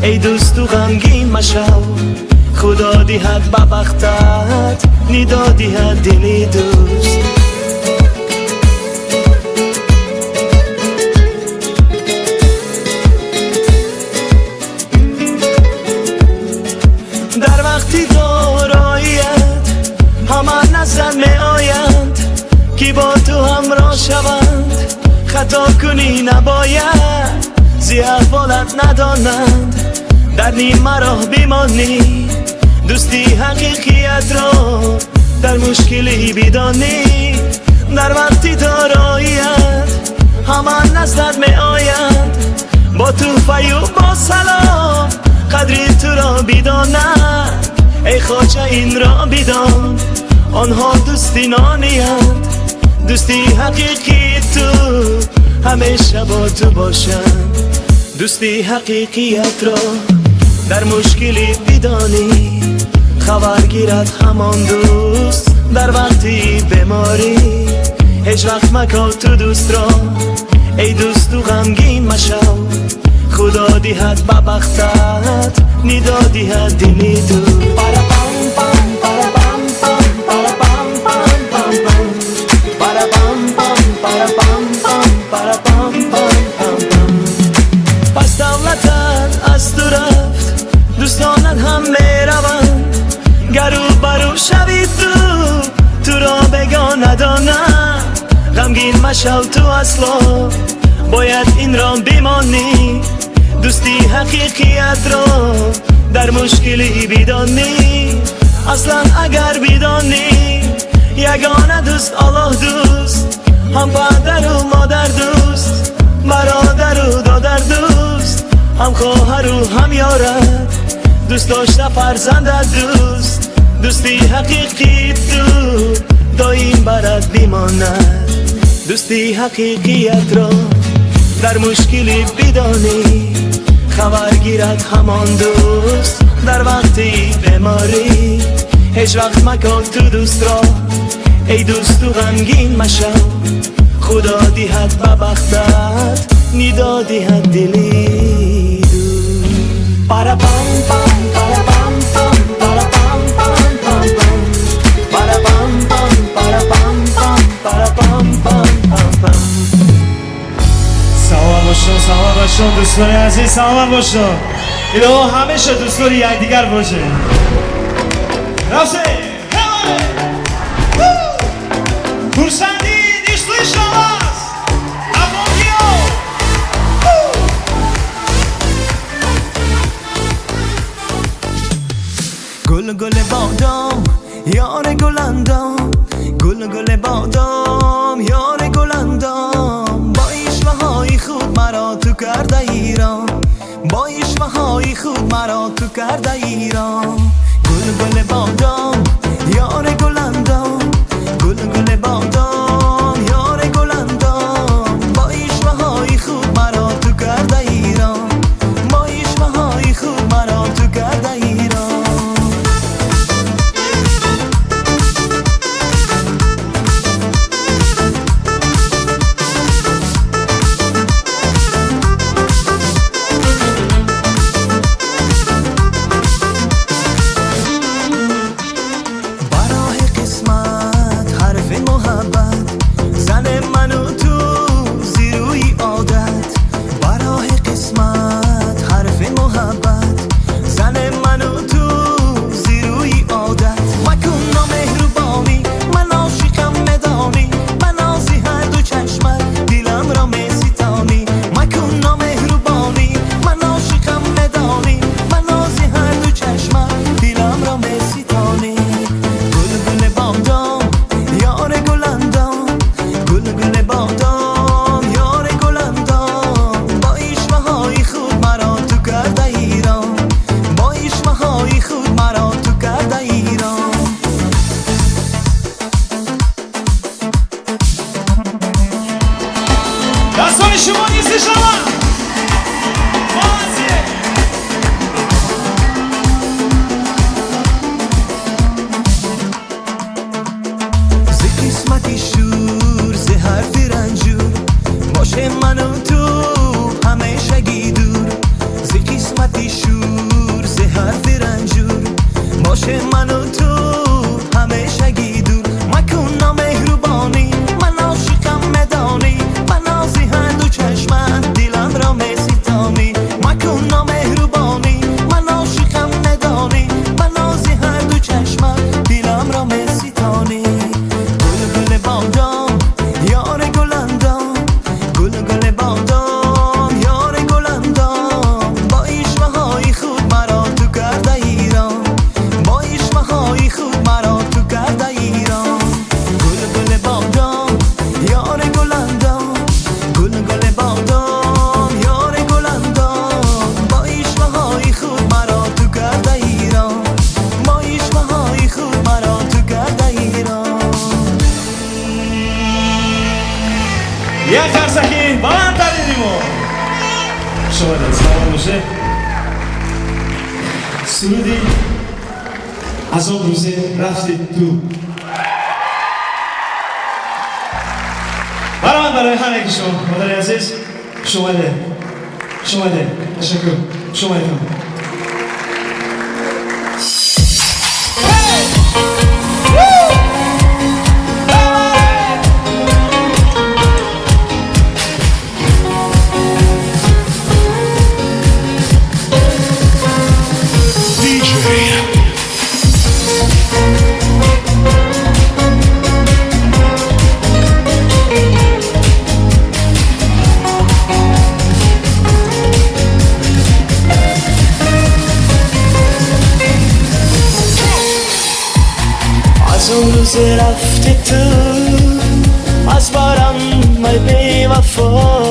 ای دوست تو غمگین مشو، خدا دیهد به بختت ندا دیهد دلی دوست. در وقتی داراییت همه نزد می آیند که با تو همراه شوند، خطا کنی نباید زی احوالت ندانند، در نیم راه بمانی دوستی حقیقیت را در مشکلی بدانی. در وقتی داراییت همه نزدت می آیند، با تو فیو با سلام قدری تو را بدانند. ای خواجه این را بدان آنها دوستی نانیند، دوستی حقیقی تو همیشه با تو باشند. دوستی حقیقیت را در مشکلی بدانی، خبر گیرد همان دوست در وقتی بماری. هیچ وقت مکن تو دوست را ای دوست تو غمگین مشو، خدا دیهد به بختت ندا دیهد دلی تو. پس دولتت از تو رفت دوستانت هم می روند، گرو برو شوی تو را بگاه ندانند. غمگین مشو تو اصلا باید این را بمانی، دوستی حقیقیت را در مشکلی بدانی. اصلا اگر بدانی یگانه دوست الله دوست، هم پدر و مادر دوست، برادر و دادر دوست، هم خواهر و هم یارت دوست داشته فرزندت دوست. دوستی حقیقی تو دایم برات بماند، دوستی حقیقیت را در مشکلی بدانی، خبر گیرد همان دوست در وقتی بماری. هیچ وقت مکن تو دوست را ای دوست تو غمگین مشو، خدا دیهد به بختت ندا دیهد دلی دو. para pam pam para pam pam para pam pam pam pam para pam pam para pam pam para pam pam pam pam. سلام باشون دوستان عزیز، سلام باشون. اینا همیشه دوستان یکدیگر باشه. راسته خورسندی نیشتوی شماست افاقیو. گل گل بادام یار گلندام، گل گل بادام یار گلندام، با ایشوه های خود مرا تو کرده ایران، با ایشوه های خود مرا تو کرده ایران. گل گل بادام یار گلندام، گل گل بادام یار گلندام، با ایشوه های خود مرا تو کرده ایران، با ایشوه های خود مرا تو کرده ایران. برای قسمت خوش آمدید. سلام باشه. سرودی از اون روزه رفتید تو. برای همه که شما مادر عزیز شماده تشکر شماده روز رفتی تو از بارم ای بی وفا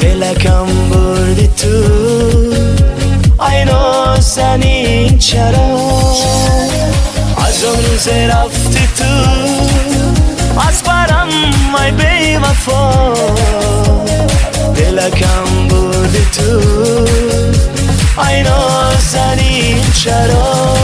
دلکم بردی تو ای نازنین چرا از اون روز رفتی تو از بارم ای بی وفا دلکم بردی تو ای نازنین چرا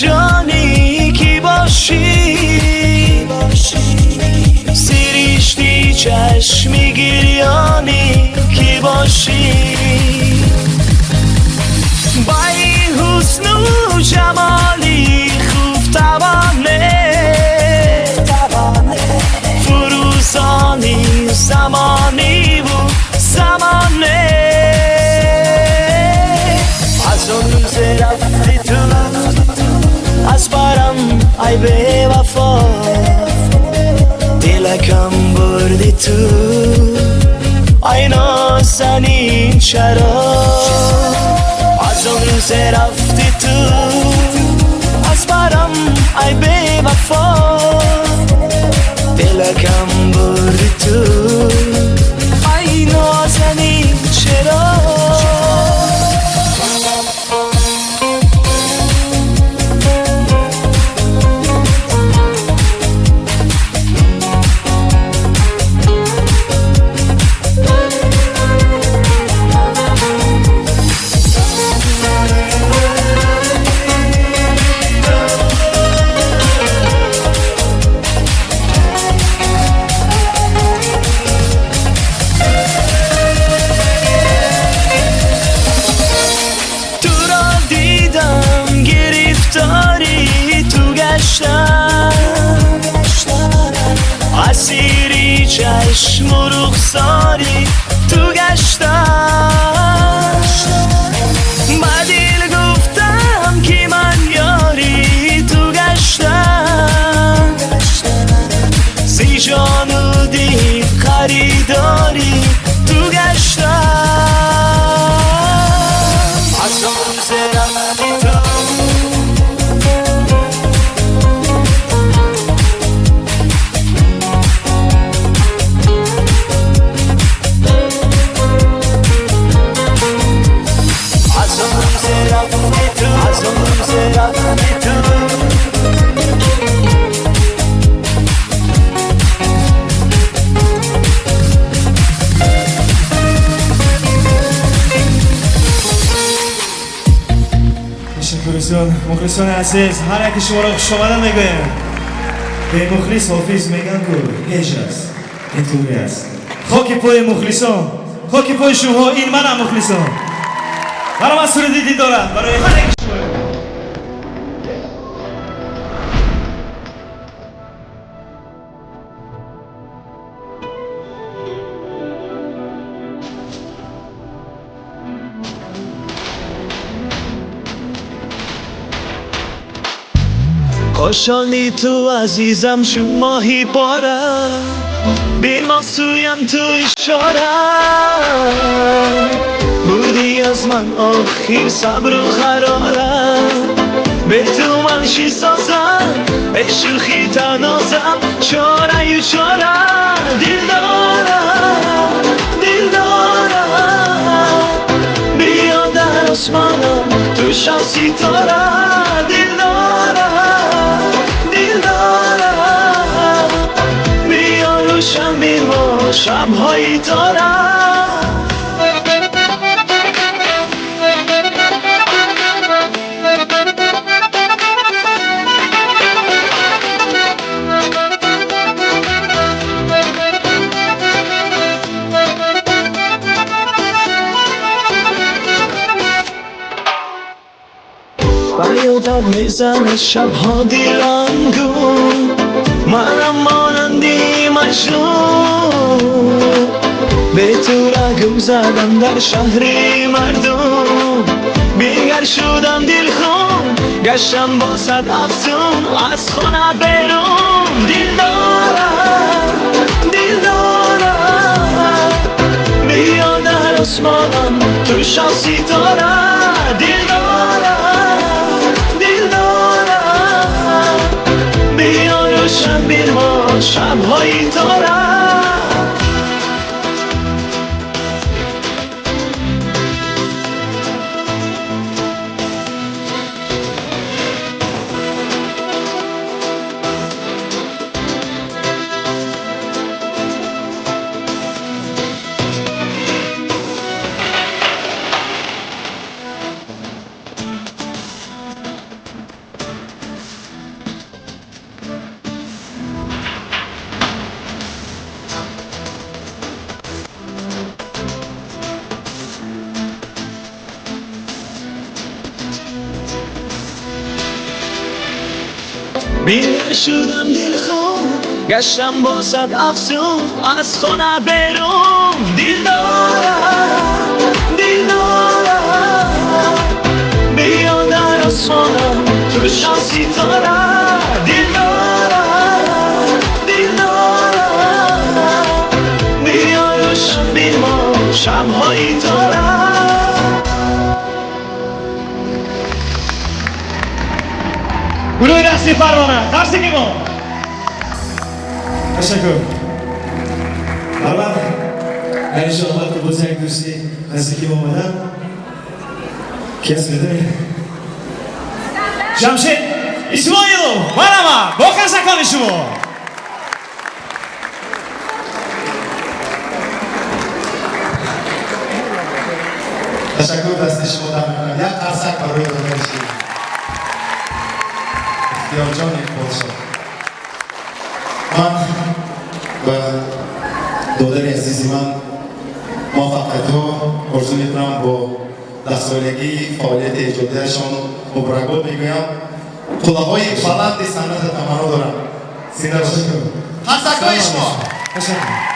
جانی کی باشی سیریشتی چشمی گریانی کی باشی با این حسن و جمالی خوب توانه فروزانی زمانی و زمانه از اون روز رفتی تو از بارم ای بی وفا دلکم بردی تو ای نازنین چرا از اون روز رفتی تو از بارم ای بی وفا دلکم بردی تو ای نازنین چرا اسیری چشم و رخساری تو گشتم بدیل گفتم که من یاری تو گشتم سی جان و دید خریداری تو گشتم از اون روز رفتی تو مخلصان عزیز هر یکی شما را خوش آمدن میگویم به مخلص حافظ میگن که هیچ است اینطوری است خاک پای مخلصان خاک پای شما این منم مخلصان برای من سرودی دید دارم برای هر یکی شما خوشحالی تو عزیزم شماهی بارم بین ما سویم تو اشاره بودی از من آخیر صبر و قرارم به تو من شی سازم به شوخی تنازم چاره یو چاره دل دارم توشم ستاره دل دارم دل دارم بیا روشن بیما شبهای تارم یادم میزنه شبها دیلنگون منم مانندی مجنون به تو رگم زدم در شهری مردم بیگر شدم دل خون گشتم با صد افسون از خونه بیرون دل دارم بیا در آسمانم توشم ستاره دل دارم بیا روشن بیما شبهای تارم بیگر شدم دل خون گشتم با صد افسون از خونه بیرون دل دارم بیا در آسمانم توشم ستاره دل دارم بیا روشن بیما شبهای تارم گروه رقصی پروانه ترسیکی ما تشکر البته در انشاءالله که بوزه یک دوستی نزدیکی ما آمدن کس میدونه جمشید اسماعیلو مرحبا با قرصکان شما تشکر دستی شما در میکنم یک قرصک برای داده بشید اختیار جان یک باشد من به دادر عزیزی من موفقیت ها آرزو میکنم با 10 سالگی فعالیت ایجادیشان مبارکباد میگویم قله‌های بلند صنعت تمنا دارم زنده باشید قرصک‌های شما تشکر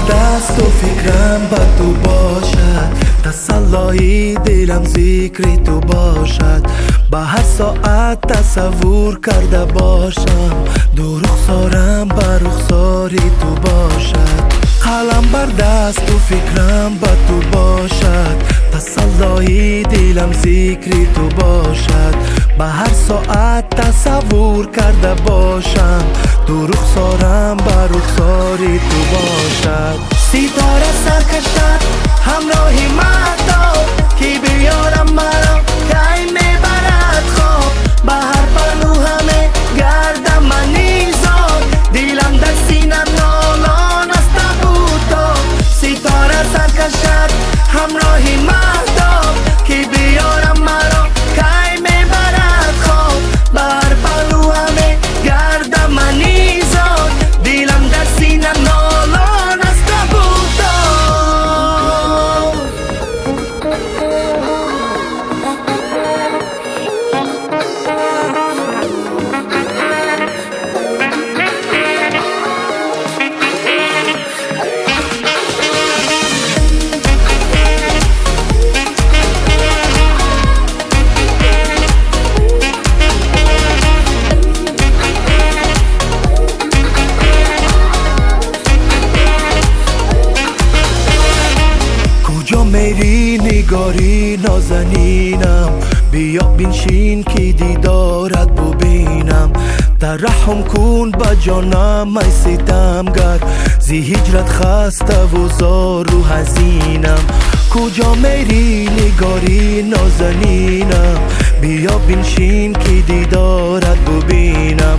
دست و فکرم با تو باشد تسلای دلم ذکر تو باشد با هر ساعت تصور کرده باشم دو رخسارم با رخساری تو باشد قلم بر دست و فکرم با تو باشد تسلای دلم ذکر تو باشد با هر ساعت تصور کرده باشم دو رخسارم با رخساری تو باشد ستاره سرکشد همراهی مردم که بیارم مرا کی میبرد خواب به هر پلو همه گردم منی زاد دلم در سینم نالان است بودم ستاره سرکشد همراهی مردم که بیارم مرا کی میبرد خواب به هر پلو همه گردم منی زاد دلم در سینم نالان است بودم نگاری نازنینم بیا بنشین که دیدارت ببینم ترحم کن با جانم ای ستمگر زی هجرت خسته و زار و حزینم کجا میری نگاری نازنینم بیا بنشین که دیدارت ببینم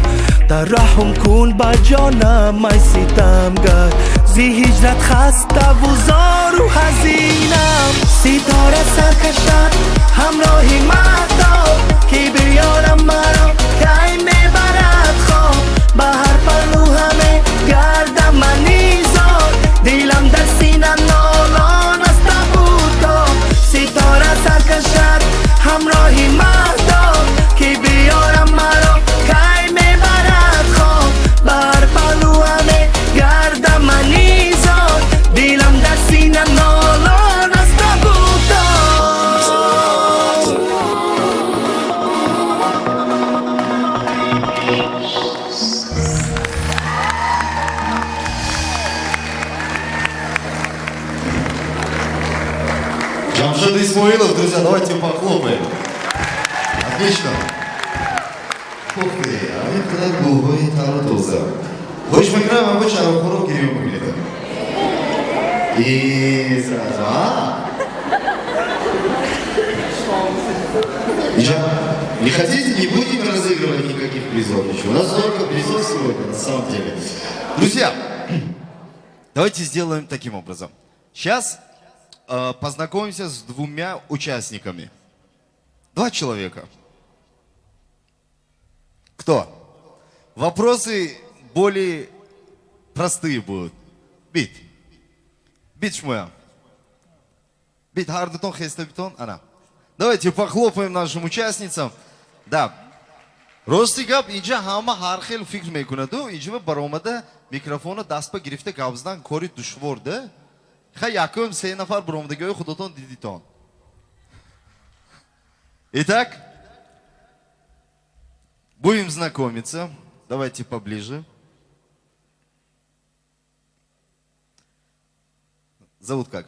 ترحم کن با جانم ای ستمگر زی هجرت خسته و زار و حزینم ستاره سرکشم همراهی مهتاب که بیارم مرا کی میبرد خواب به هر پلو همه گردم منی زار دلم در سینم نالان است بودم ستاره سرکشم همراهی مهتاب که بیارم مرا کی میبرد خواب به هر پلو همه گردم منی زار دلم در سینم نالان است بودم Джамшид Исмаилов, друзья, давайте похлопаем. Отлично. Ух ты, а ведь когда глухой таротоза. Хочешь мы играем, а вы чарохоров гирем выглядит. И сразу, не хотите, не будем разыгрывать никаких призов, ничего. У нас только призов сегодня, на самом деле. Друзья, давайте сделаем таким образом. Сейчас познакомимся с двумя участниками. 2 человека. Кто? Вопросы более простые будут. Бит. Бит шмуя. Бит хардутон хестабитон. Ана. Давайте похлопаем нашим участницам. Да. Ростигаб инжа хама хархел фикр мекунаду. Инжа баромада микрофона даст гирифте габздан кори душвор да. Ха якум 3 нафар баромадагои худотон дидитон. Итак, будем знакомиться. Давайте поближе. Зовут как?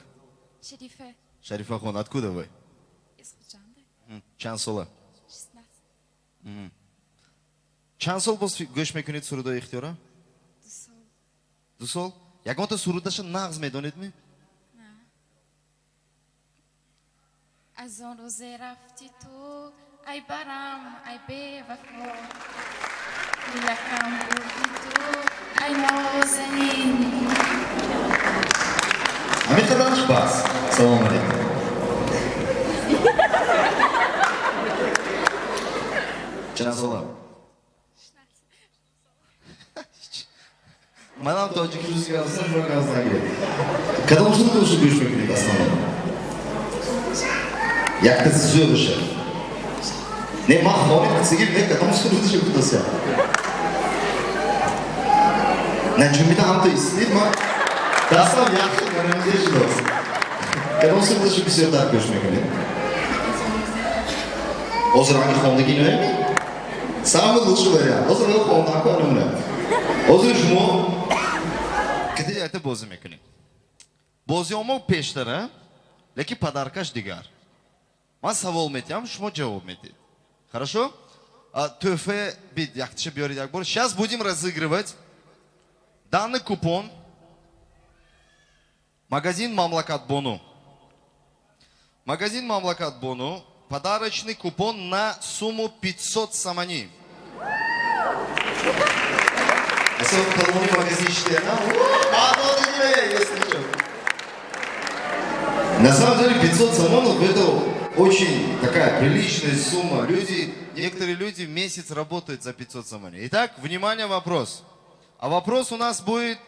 Шерифе. Шарифа хон, откуда вы? Из Худжанды. Чансола. 16. Чансол боз гӯш мекунед сурудаи ихтиёра? 2 сол. 2 сол? Ягонта сурудаша нағз медонедми? از آن روز رفتی تو ای برم ای بی وفا یکم بودی تو ای نازنین Амит Каданаш бас. Салам алейкум. Чансола. Манам тоҷики русский ҳастам, шумо нағз нагиред. Кадом что ты уже гӯш мекунед основном? Як-то зӯбаша. Не, ман хонид кисигир, не, кадом сурудиша кутася. Не, ҷумида ҳамто истид, ман дастам яхши гарантия шудааст. Кадом сурудиша бисёр так гӯш мекунед? Ҳозир ҳанги хондагӣ наеми? Самый лучший вариант. Ҳозир ҳанги хондаку анумна. Ҳозир шумо киди это бозӣ мекунед. Бозиҳомо пештара, лекин падаркаш дигар. Ман савол метиҳам, шумо ҷавоб медиҳед. Хорошо? Тӯҳфа бид, яктиша биёрид як бор. Сейчас будем разыгрывать данный купон. Магазин Мамлакат Бону. Магазин Мамлакат Бону. Подарочный купон на сумму 500 самани. Если вы колони магазин читаете, на самом деле 500 самонов это очень такая приличная сумма. Некоторые люди в месяц работают за 500 самоней. Итак, внимание, вопрос. А вопрос у нас будет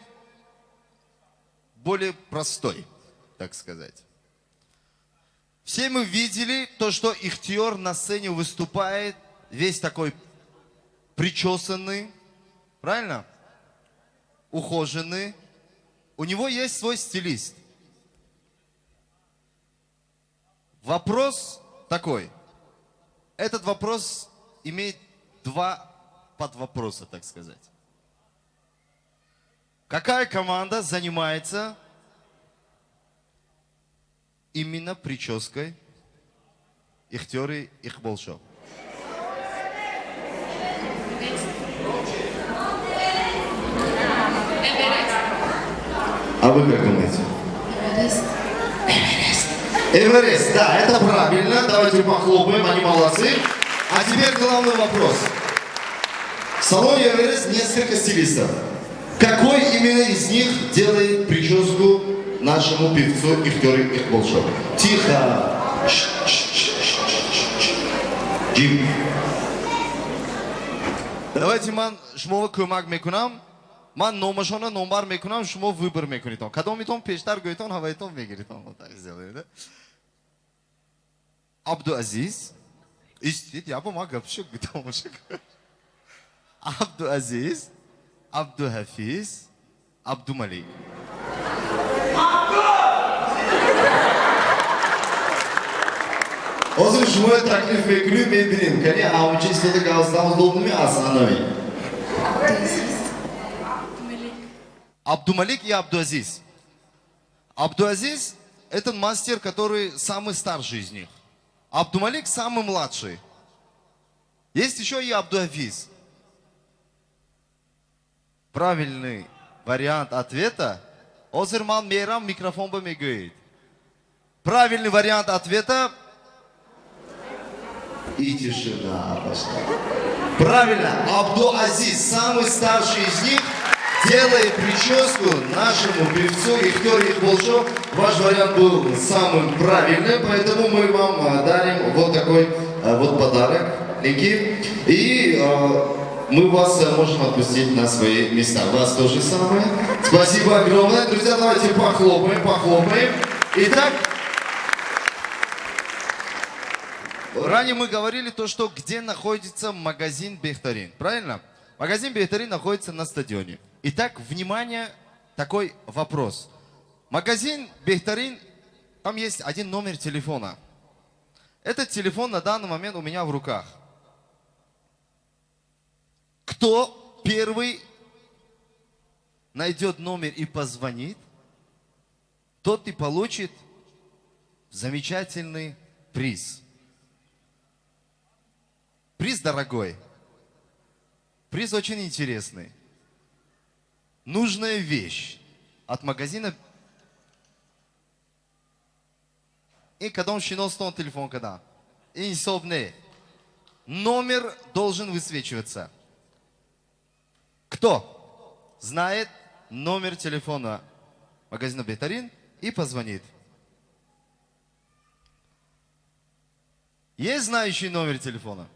более простой, так сказать. Все мы видели то, что Ихтиёр на сцене выступает, весь такой причесанный, правильно? Ухоженный. У него есть свой стилист. Вопрос такой. Этот вопрос имеет 2 подвопроса, так сказать. Какая команда занимается именно прической Ихтиори Ихболшо? А вы как думаете? Эверест, да, это правильно. Давайте похлопаем, они молодцы. А теперь главный вопрос. В салоне Эверест несколько стилистов. Какой именно из них делает прическу нашему певцу Ихтиори Ихболшо? Тихо. Дим. Давайте ман шумо кӯмак мекунам. Ман номашона номер мекунам, шумо выбор мекунед. Кадомитон пештар гӯетон, ҳаваитон мегиритон. Вот так сделаем, да? Абдуазиз. Истит, я бы мог гапшик гитамашик. Абдуазиз, Абдухафиз, Абдумалик. Hozir shunday taklif bekliyor men bilin. Qani avchi istedi qazdan удобными основной. Абдумалик и Абдуазиз. Абдуазиз это мастер, который самый старший из них. Абдумалик самый младший. Есть еще и Абдухафиз. Правильный вариант ответа. Озерман Мейрам микрофон помогает. Правильный вариант ответа. И тишина пошла. Правильно, Абдуазиз, самый старший из них, делает прическу нашему певцу Ихтиори Ихболшо. Ваш вариант был самым правильным, поэтому мы вам дарим вот такой вот подарок. И мы вас можем отпустить на свои места. Вас то же самое. Спасибо огромное. Друзья, давайте похлопаем, похлопаем. Итак, ранее мы говорили то, что где находится магазин Бехтарин. Правильно? Магазин Бехтарин находится на стадионе. Итак, внимание, такой вопрос. Магазин Бехтарин, там есть один номер телефона. Этот телефон на данный момент у меня в руках. Кто первый найдет номер и позвонит, тот и получит замечательный приз. Приз дорогой. Приз очень интересный. Нужная вещь от магазина. И когда он щенок стал телефон, когда. И собне. Номер должен высвечиваться. Кто знает номер телефона магазина Бехтарин и позвонит? Есть знающий номер телефона?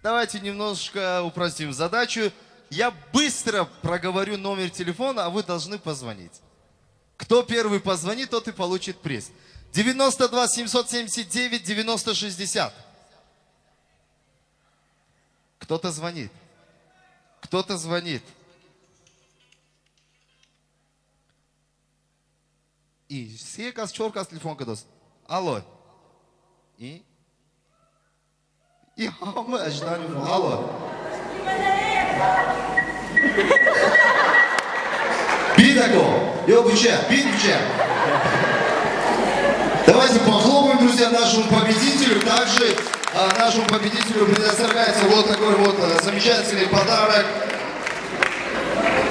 Давайте немножко упростим задачу. Я быстро проговорю номер телефона, а вы должны позвонить. Кто первый позвонит, тот и получит приз. 92 779 90 60. Кто-то звонит. Кто-то звонит. И все касчорка с телефон кадос. Алло. И мы ожидали. Алло. Бидаго. Йобуча. Бидуча. Давайте похлопаем, друзья, нашему победителю. Также нашему победителю предоставляется вот такой вот замечательный подарок.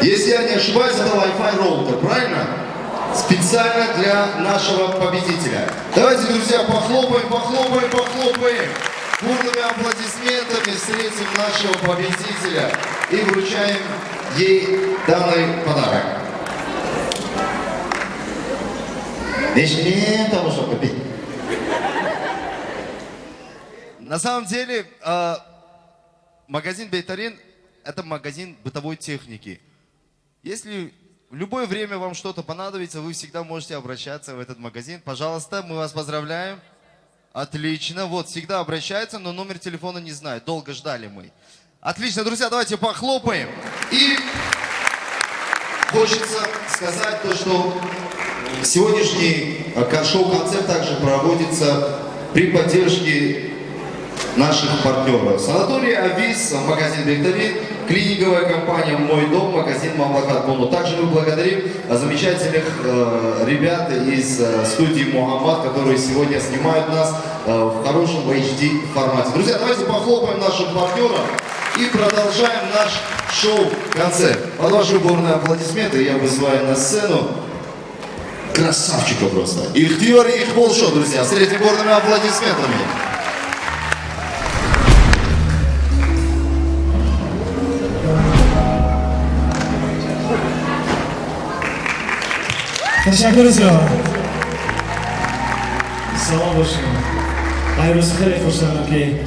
Если я не ошибаюсь, это Wi-Fi роутер, правильно? Специально для нашего победителя. Давайте, друзья, похлопаем, похлопаем, похлопаем. Бурными аплодисментами встретим нашего победителя и вручаем ей данный подарок. На самом деле, магазин Бехтарин – это магазин бытовой техники. Если в любое время вам что-то понадобится, вы всегда можете обращаться в этот магазин. Пожалуйста, мы вас поздравляем. Отлично. Вот, всегда обращаются, но номер телефона не знаю. Долго ждали мы. Отлично, друзья, давайте похлопаем. И хочется сказать то, что сегодняшний шоу-концерт также проводится при поддержке наших партнеров. Санаторий Авис, магазин Бехтарин, клининговая компания «Мой дом», магазин «Мамлакат Бону». Также мы благодарим замечательных ребят из студии «Мухаммад», которые сегодня снимают нас в хорошем HD формате. Друзья, давайте похлопаем нашим партнерам и продолжаем наш шоу-концерт. Под ваши бурные аплодисменты я вызываю на сцену красавчика просто. Ихтиор и Ихбол Шоу, друзья. Встретим бурными аплодисментами. تشکر بسیار سلام باشیم امروز خیلی خوشحالم که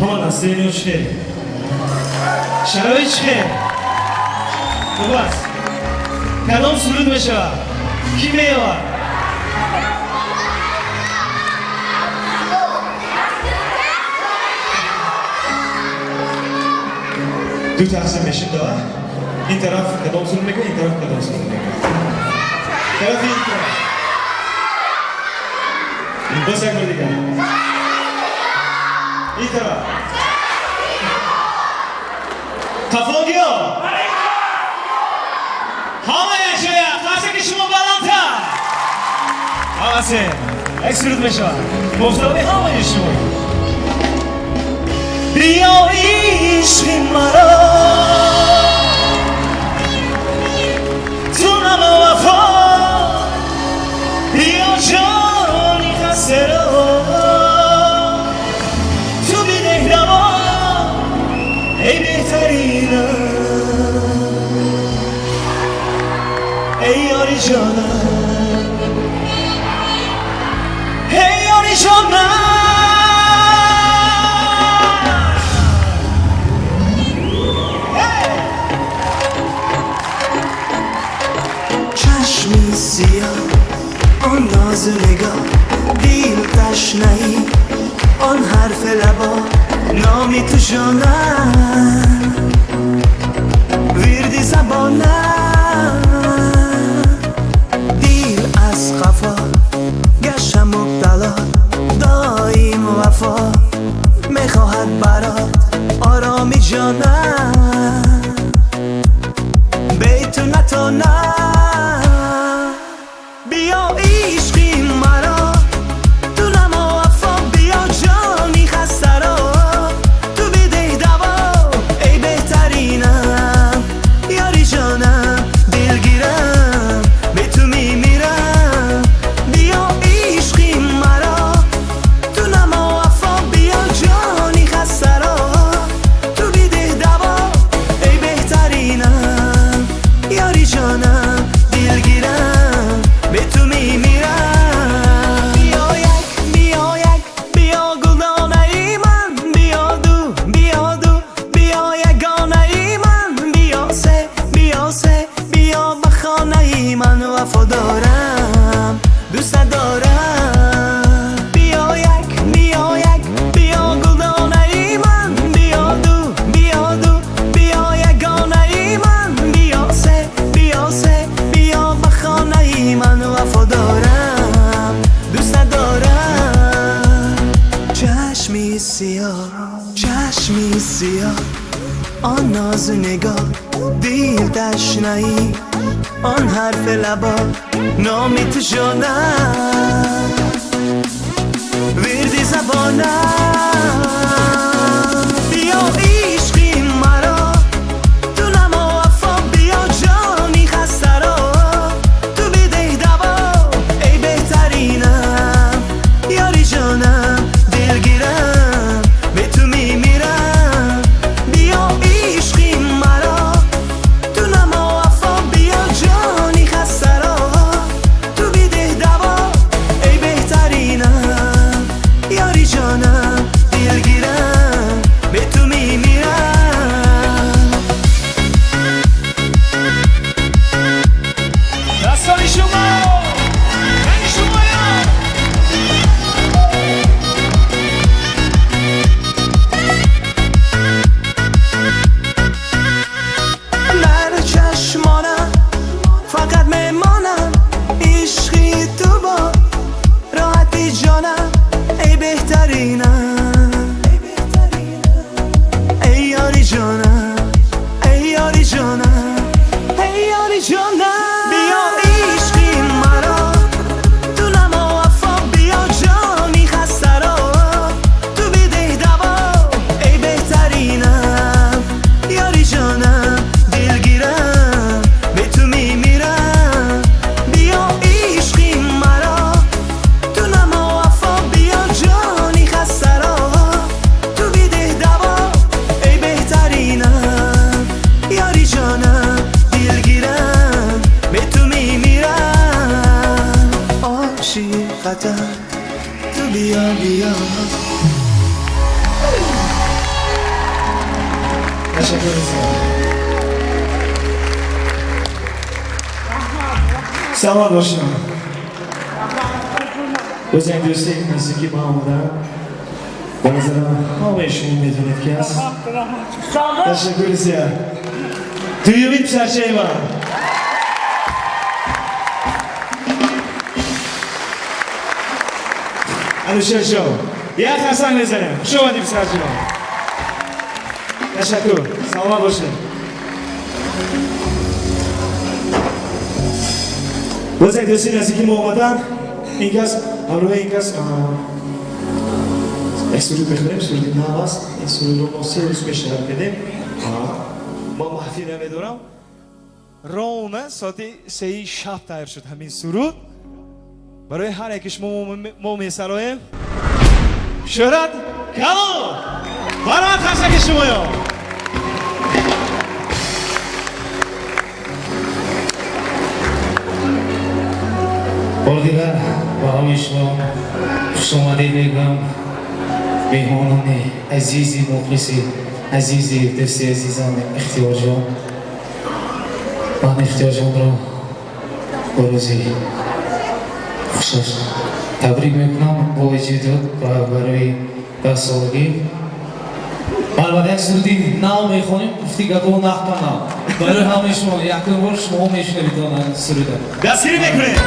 همان از سینیو چه شرایط چه خوب است کدام سرود بشود کی میاد دو تقسیم میشیم داره این طرف کدام سرود میگه این طرف کدام سرود میگه طرف این طرف باز یک بار دیگر این طرف تفاگیا همه شاید خواهشه که شما بلندتر همه سه یک سرود بشود مفتابی همه شما بیا عشقی مرا تو نما وفا بیا جانی خسته رو تو بیده دوا ای بهترینم ای یاری جانم ای یاری جانم چشمی سیاه آن ناز نگاه دیل تشنهی آن حرف لبا نامی تو جانم ویردی زبانم دیل از خفا گشتم مبتلا دایم وفا میخواهد برات آرامی جانم بیتو نتانم بیا عشقی مرا تو نما وفا بیا جانی خسته را تو بیده دوا ای بهترینم یاری جانم دلگیرم به تو میمیرم بیا عشقی مرا تو نما وفا بیا جانی خسته را تو بیده دوا ای بهترینم یاری جانم دلگیرم به تو میمیرم بیا گلدانه ای من بیا یگانه ای من بیا بخانه ای من وفادارم دوست دارم بیا گلدانه ای من بیا یگانه ای من بیا بخانه ای من وفادارم دوست دارم چشمی سیاه آن ناز نگاه دیل تشنهی آن حرف لبا نامی تو جانم ویردی زبانم بیا عشقی مرا تو نما وفا بیا جانی خسته را تو بیده دوا ای بهترینم یاری جانم دلگیرم به تو میمیرم بیا عشقی مرا تو نما وفا بیا جانی خسته را تو بیده دوا ای بهترینم یاری جانم بیا بیا تشکر زیاد. سلام باشین. بزنید دوستی نزدیکی با آمدن. به نظرم همه شما میدونید که هست. تشکر زیاد. دویومین پسرچه ایمان. انوشه شو. یک خسنگ بزنیم. شو بندی پسرچه ایمان. تشکر. سلام باشین. بزنید دوستی نزدیکی ما آمدن. این کس همراه این کس یک سرود بخونیم، سرودی نو است. این سرود رو ما 3 روز پیش شرح بدیم. ما محفیل نمیدونم رونه ساعتی 3 شب تایر شد همین سرود. برای هر یکیش ما میسرایم شهرت کلو برای تشکر شما یا بار دیگر با همه شما خوش آمدید میگم. میهمانان عزیزی مخلصی عزیزی دستی عزیزم اختیار جان، من اختیار جان را با روزی خوشش تبریک میکنم با وجود و برای 10 سالگی. البته یک سرودی نو میخونیم گفتی گپو نخونم برای همه شما یک بار شما میشنوید سروده دستگیری میکنید.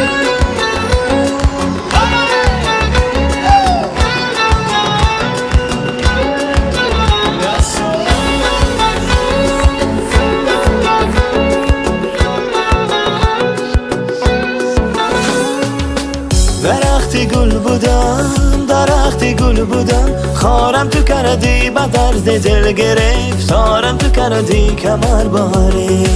درختی گل بودم خارم تو کردی با درد دل گرفتارم تو کردی کمر باری.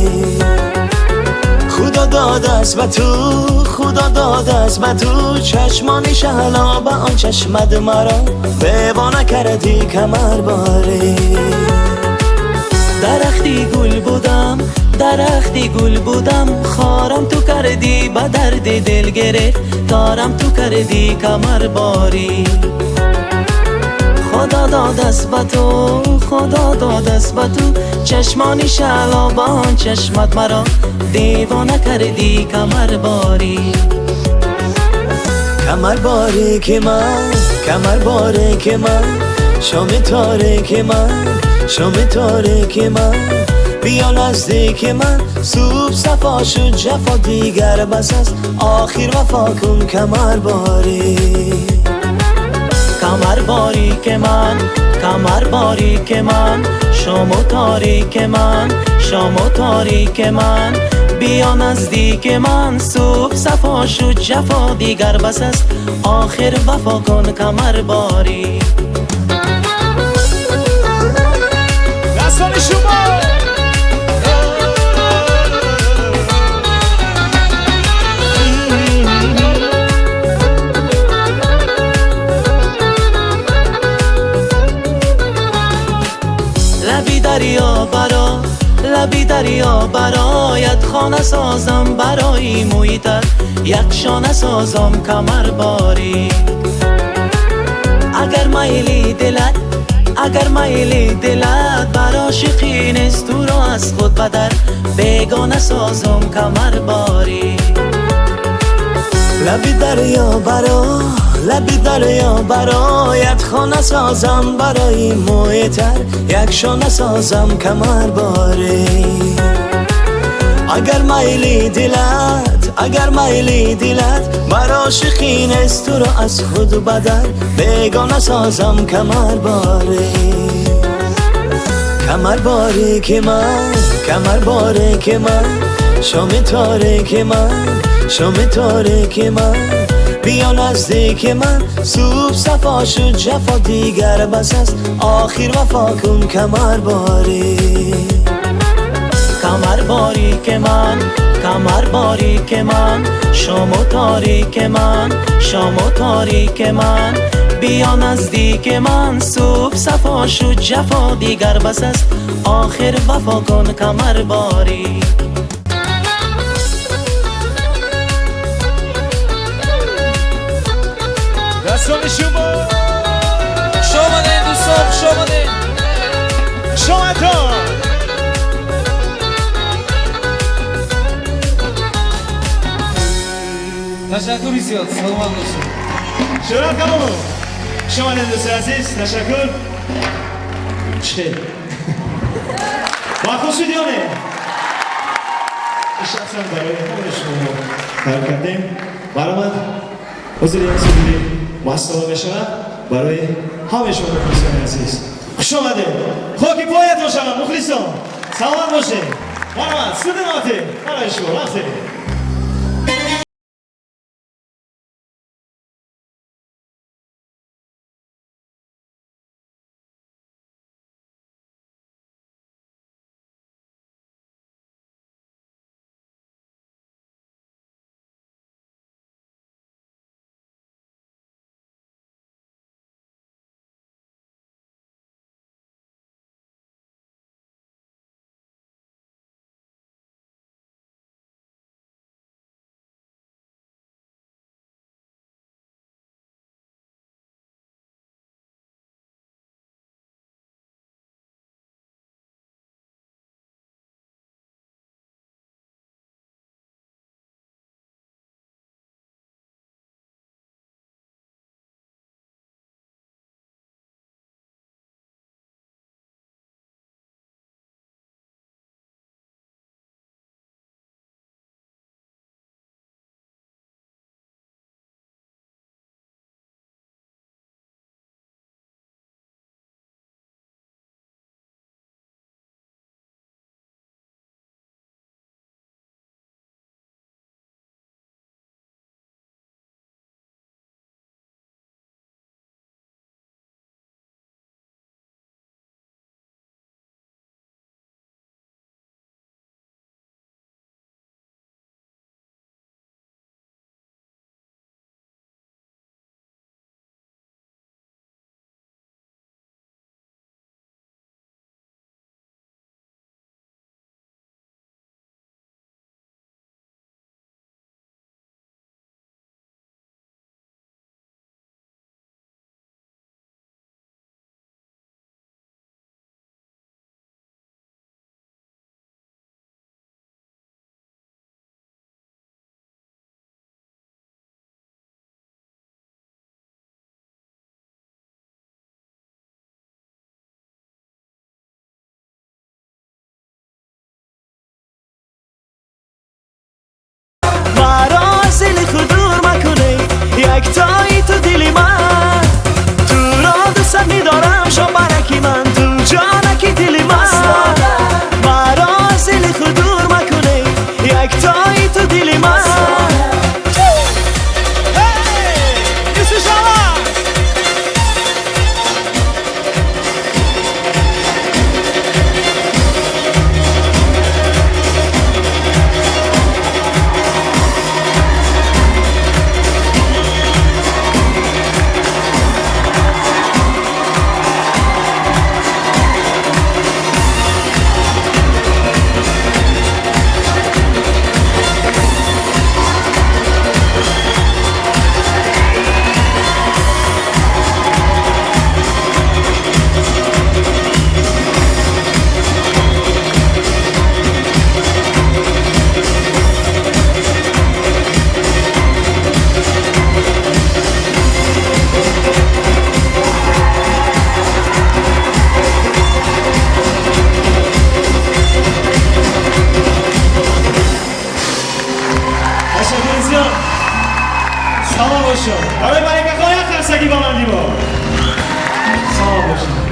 خدا داد است به تو خدا داد است به تو چشمانی شهلا با آن چشمت مرا دیوانه کردی کمر باری. درختی گل بودم درختی گل بودم خارم تو کردی با درد دل گرفت تارم تو کردی کمر باری. خدا داد است به تو خدا داد است به تو چشمانی شعلا با آن چشمت مرا دیوانه کردی کمر باری. کمر باری که من کمر باری که من شام تاریک من شام تاریک من بیا نزدیک من صبح صفا شد جفا دیگر بس است آخر وفا کن کمر باری. کمر باری که من کمر باری که من شام تاریک من شام تاریک من بیا نزدیک من صبح صفا شد جفا دیگر بس است آخر وفا کن کمر باری. دستان شما لبی دریا برایت خانه سازم برای محیطت یک شانه سازم کمر باری. اگر میلی دلت بر عاشقی نیست تو را از خود بدر بیگانه سازم کمر باری. لبی دریا برایت خانه سازم برای محیطت یک شانه سازم کمر باری. اگر میلی دلت بر عاشقی نیست تو را از خود بدر بیگانه سازم کمر باری. کمر باری که من کمر باری که من شام تاریک من شام تاریک من بیا نزدیک من صبح صفا شد جفا دیگر بس است آخر وفا کن کمر باری. کمر باری که من کمر باری که من شام تاریک من شام تاریک من بیا نزدیک من صبح صفا شد جفا دیگر بس است آخر وفا کن کمر باری. دستان شما تشکری زیاد سلامت باشید. شرف کنم شما دوست عزیز تشکر چه با خوشی دیانه شخصا برای همه شما کار کردیم برای من حضور یک سوری مستقل بشم برای همه شما مخلصان عزیز خوش آمده خاکی پایتون شما مخلصان سلام باشه برای من سودناتی برای شما رفته یک تایی تو دلی من تو را دوست می‌دارم شو برکی من تو جانکی دلی من مرا زل خود دور مکنه یک تایی تو دلی من برای ملکه خواهی خرسکی با من دیبا سلام باشید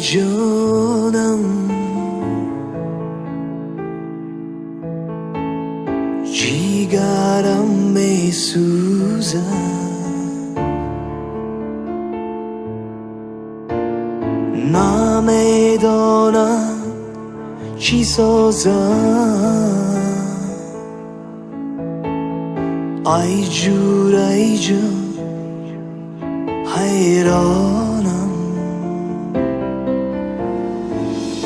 جانم جیگرم می سوزد نمیدانم چی سازم ای جون حیرانم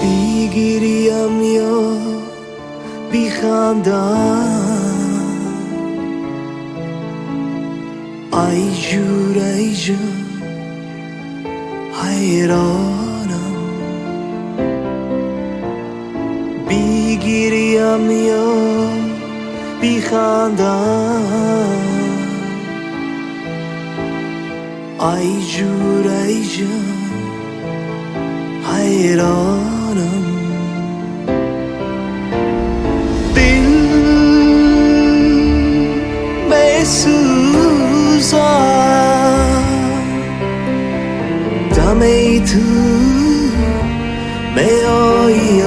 بیگیریم یا بیخندم ای جون حیرانم بیگیریم یا بیخندم ای جون حیرانم دل بسوزم دم تو میایی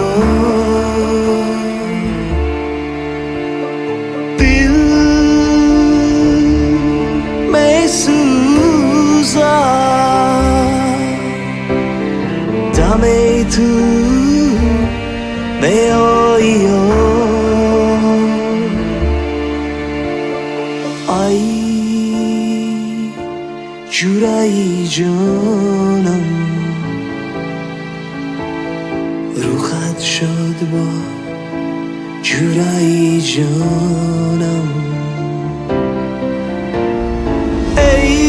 دل بسوزم دم تو میایی ای جورایی جانم روخت شد با جورایی جانم ای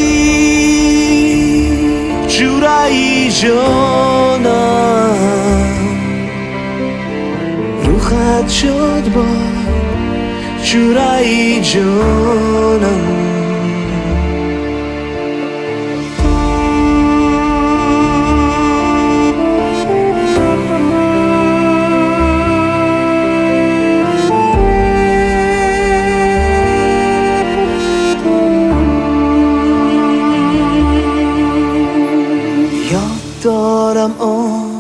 جورایی جانم روخت شد با جورایی جانم دارم آن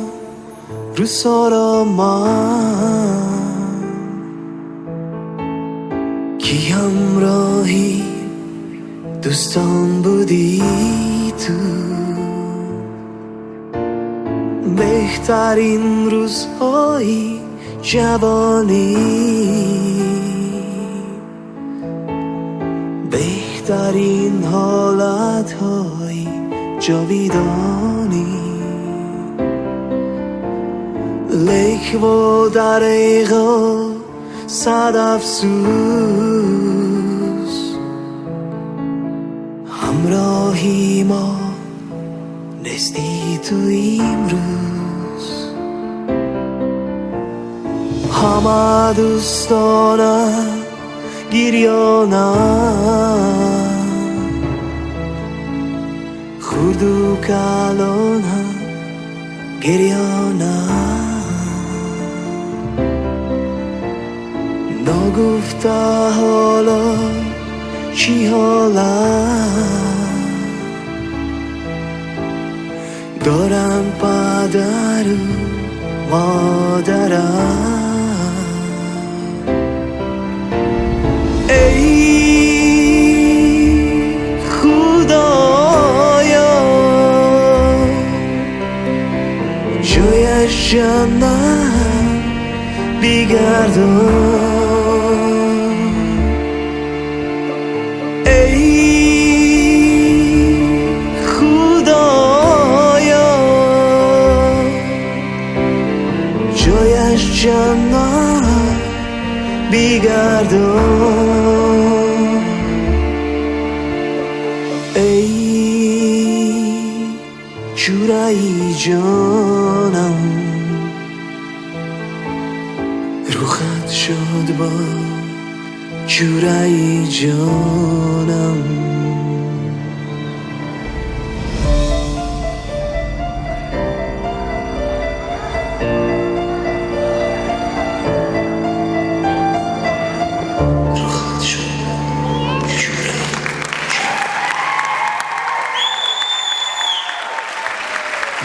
روزها را من که همراهی دوستان بودی تو بهترین روزهای جوانی بهترین حالتهای جاویدانی لیک و دریغا صد افسوس همراهی ما نستی تو امروز همه دوستانم گریانم خورد و کلان هم گریانم نگفته حالا چی حالم دارن پدر و مادرم ای خدایا جایش جنت بگردان جنت بگردان ای جورایی جانم روخت شد با جورایی جانم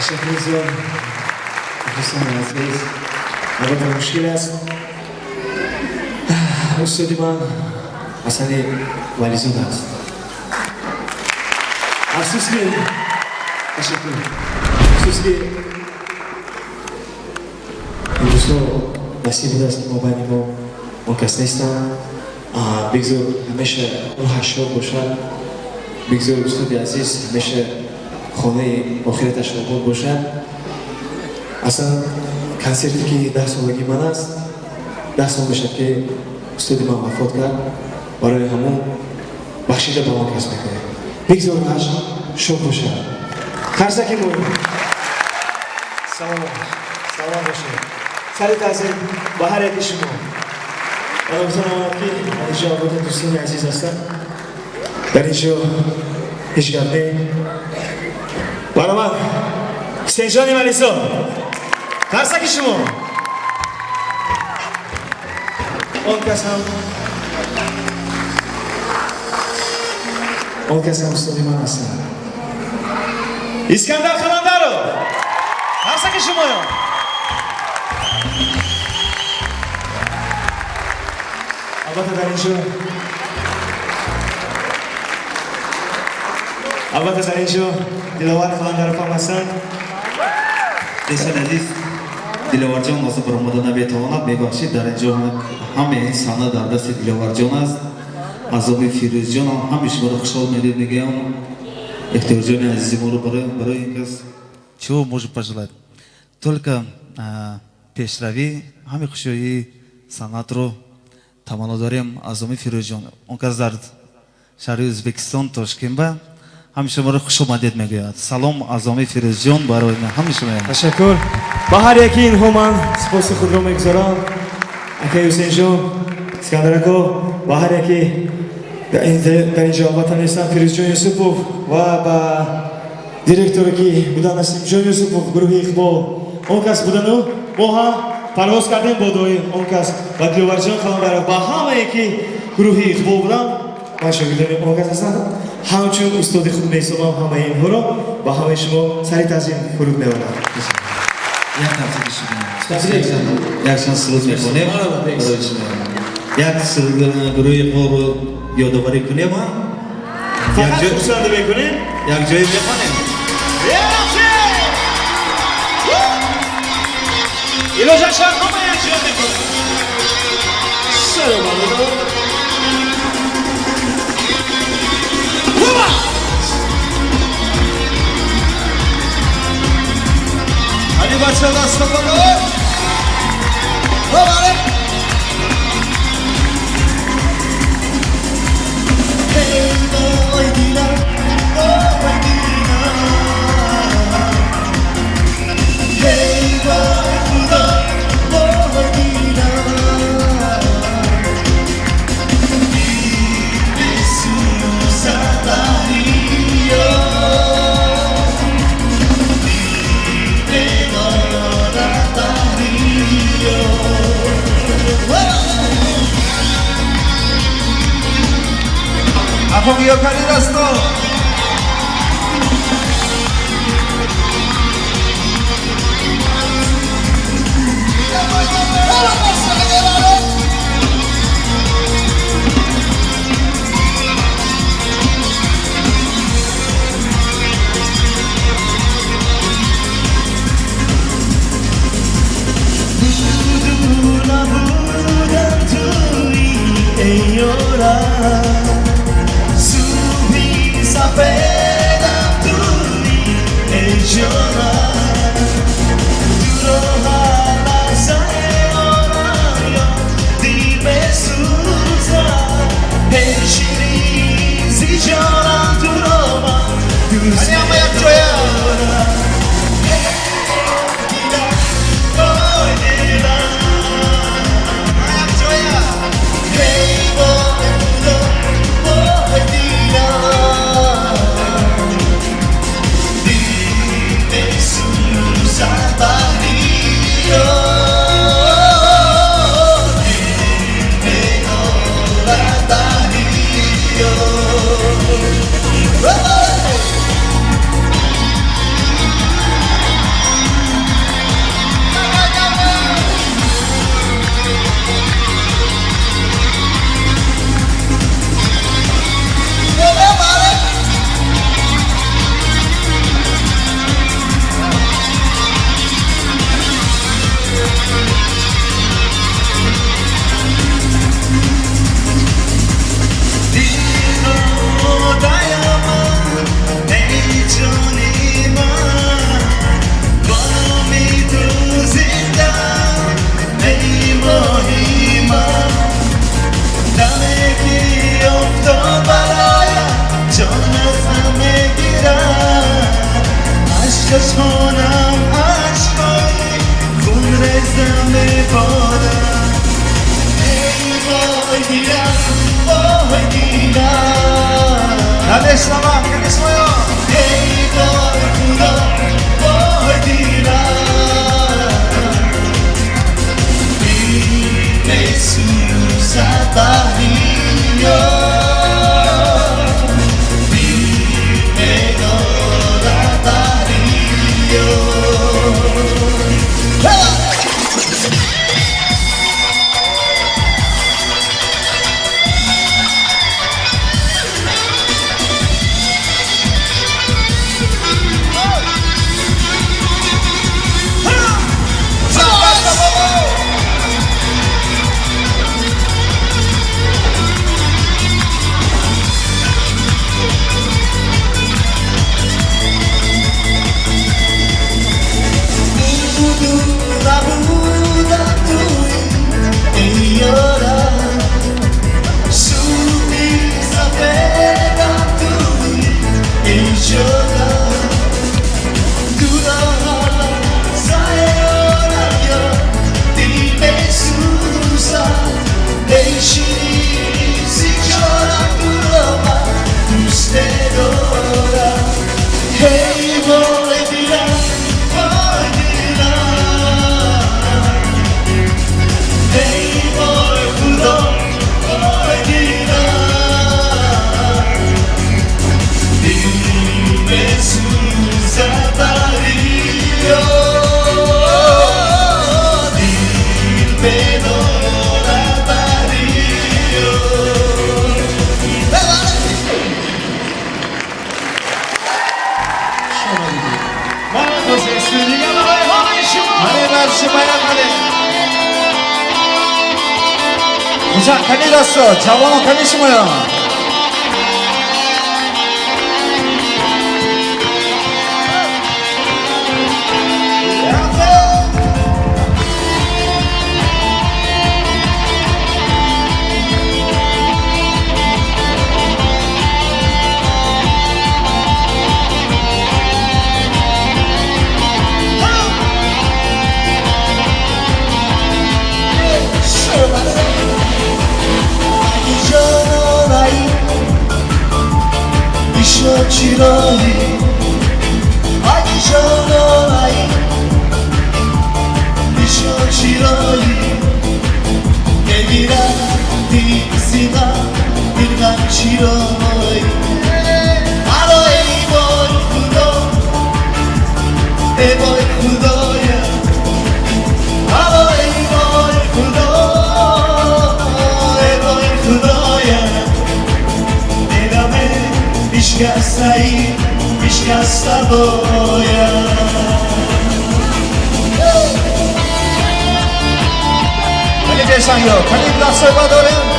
Teşekkür ederiz. بگذار دوستان عزیز البته مشکل است استادی من اصلا ولیزون است افسوس که تشکر افسوس که این روزها نصیب بوده است که ما بین ما کس نیستم بگذار همیشه روحش شاد باشد بگذار استادی عزیز همیشه خانه آخرتش آباد باشد اصلا کنسرتی که 10 سالگی من است 10 سال میشد که استادی من وفات کرد برای همون بخشیده به ما کسب میکنه بگذار روحش شاد باشد خرسکی بود سلام باشه سر تعظیم با هر یکی شما من بزنم که اینجا آباد دوستان عزیز هستم در اینجا هیچ گپ نیم برای من سنجانی ملیسا خرسکی شما اون کس هم استادی من هستم اسکندر خلندرو خرسکی شما البته در اینجا دلاور خلندرو هم هستن دوستان عزیز دلاور جان واسه برآمدن نمیتواند ببخشید در اینجا همه این صحنه در دست دلاور جان است عذاب فیروز جان هم همیشه برای خوشحال میگم اختیار جان عزیزی ما رو برای این کس чего может пожелать только пешрави ҳами хушёи санъатро таманно дорем азоми фирӯзҷон он кас дар шаҳри ӯзбекистон тошкенба ҳамеша моро хушомадед мегӯяд салом азоми фирӯзҷон барои ман ҳамеша мегӯяд ташаккур ба ҳар яки инҳо ман сипоси худро мегузорам акаи ҳусейнҷон искандарако ба ҳар яке дар инҷо албатта нестан фирӯзҷон юсупов ва ба директоре ки будан насимҷон юсупов гурӯҳи иқбол он кас будану мо ҳам парвоз кардем бо дои он кас ва диловарҷон халандаров ба ҳамае ки гурӯҳи иқбол будам ман шогирдони он кас ҳастам ҳамчун устоди худ месомам ҳамаи инҳоро ба ҳамаи шумо сари тазим фуруд мебарам якчанд суруд мекунем барои шумо як гурӯҳи иқболро ёдоварӣ кунем фақат хушанда мекунем як ҷое мехонем илоҷашан ҳама як ҷо мекунем Hadi başla dans kapalı. Hadi. Hey boy dilan, boy dilan. Hey boy dilan, boy dilan. Bir susa dahiyo. Afogio Calidasto. Hadi ama yak coya. This شمایت کنید. خوشا کنی دستو جوانو کنی شمایا. چیرایی اگه جانایی بیشو چیرایی نمیرم دیزیدم بیرم چیرایی مرا ای بای خدا ای بای خدایم مرا ای بای خدا ای بای خدایم دلمه بیشکستایی بیشکسته باید کنی بیشن یا کنی دستای با داریم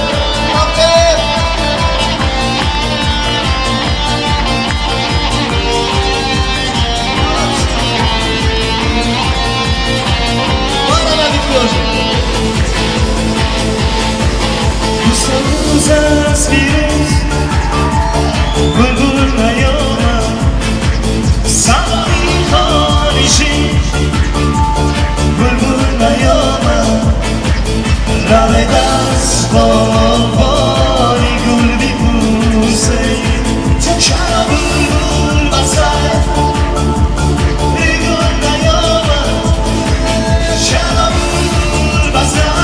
روز از بیروز بلبل نیامد سواری خانشی بلبل نیامد رم دست با باری گل بیپوسه چرا بلبل بسر گل نیامد چرا بلبل بسر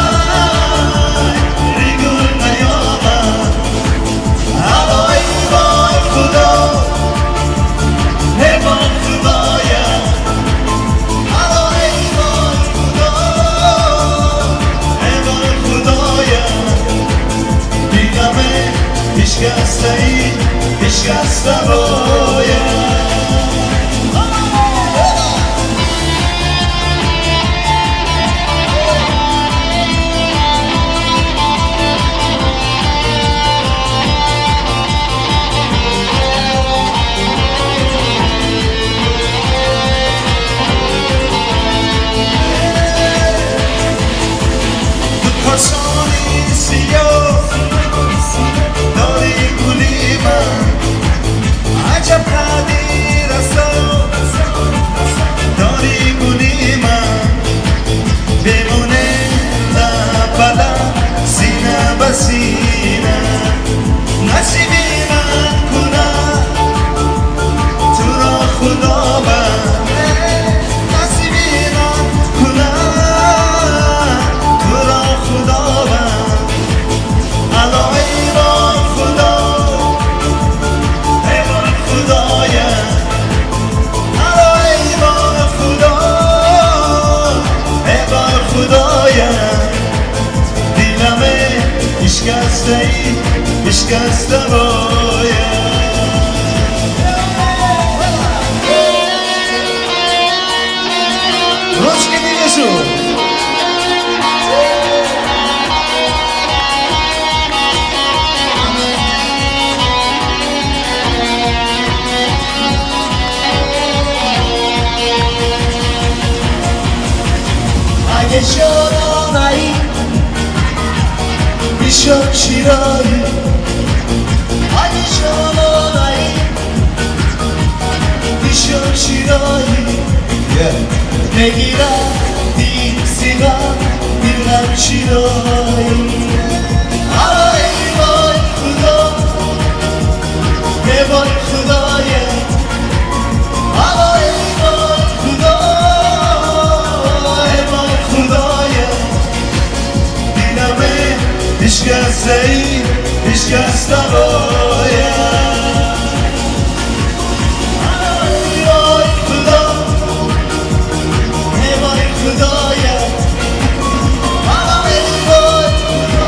بیشکسته باید پرسانی سیاه داری گلی من عجب قدیر است داری گلی من بمونه لبلا سینه به سینه نصیبی من کنم تو را خدا بند نصیبی من کنم تو را خدا بند الهی با خدا ای با خدایم الهی با خدا ای با خدایم دیلمه بیشکسته ای بیشکسته باید روش که دیگه شد اگه شرانایی بیشو چیرایی اگه شرانایی بیشو چیرایی نگیرم دیزیرم دیرم چیرایی ای بای خدا ای بای خدایم ای بای خدا ای بای خدایم دیلمه بیشکسته ای بیشکسته باید ای بای خدا ای بای خدایم ای بای خدا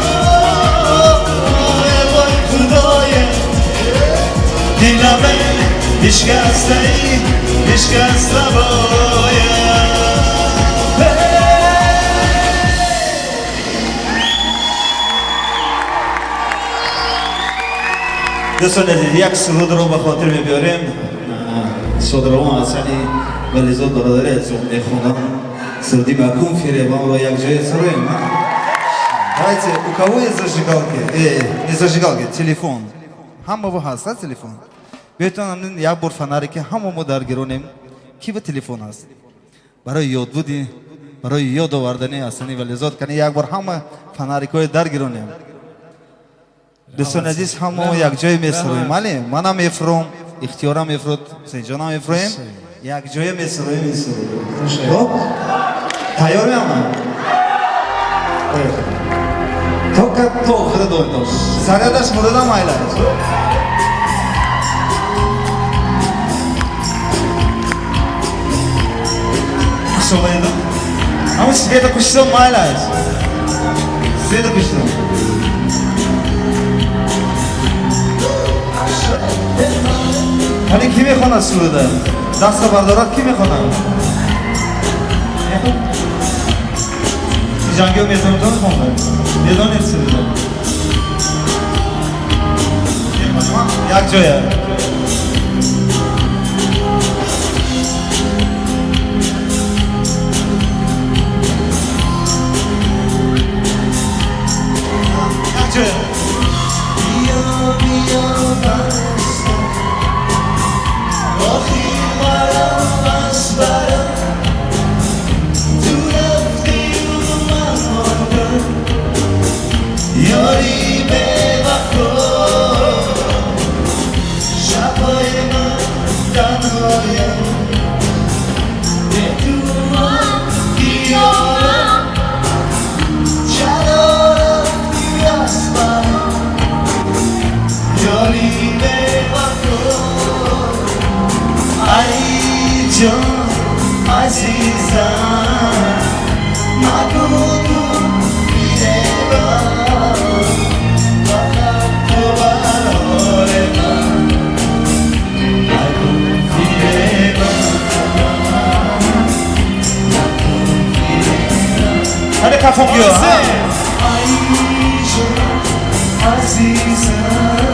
دوستان عزیز یک سرود رو به خاطر میبیاریم صدران حسنی ولیزاد برادری از اون میخونم سرودی بکن فیریبان رو یک جای سرویم. Давайте, у кого есть зажигалки? Не зажигалки, телефон. Хамма бо ҳаст, телефон. Бетонам як бор фонарики ҳамамо даргиронем. Ки ба телефон ҳаст? Барои ёдбуди, барои ёд овардани Ҳасани Вализод кани як бор ҳама фонарикҳои даргиронем. Дӯстон азиз, ҳамамо як ҷое месароем. Мале, манам мефуром, ихтиёрам мефурод, Ҳусейнҷонам мефуроем. Як ҷое месароем ин сурудро. Тайёр меомад? Только то охира дойдош. Зарядаш мурда майла. Шомайда. Ама света кушсам майла. Света кушсам. Ҳали ки мехонад суруда? Даста бардорад ки мехонад? Ҷангиё метавонад хондад? Медонед суруда? Як ҷоя? Як ҷоя? Hadi kafam yiyor ha.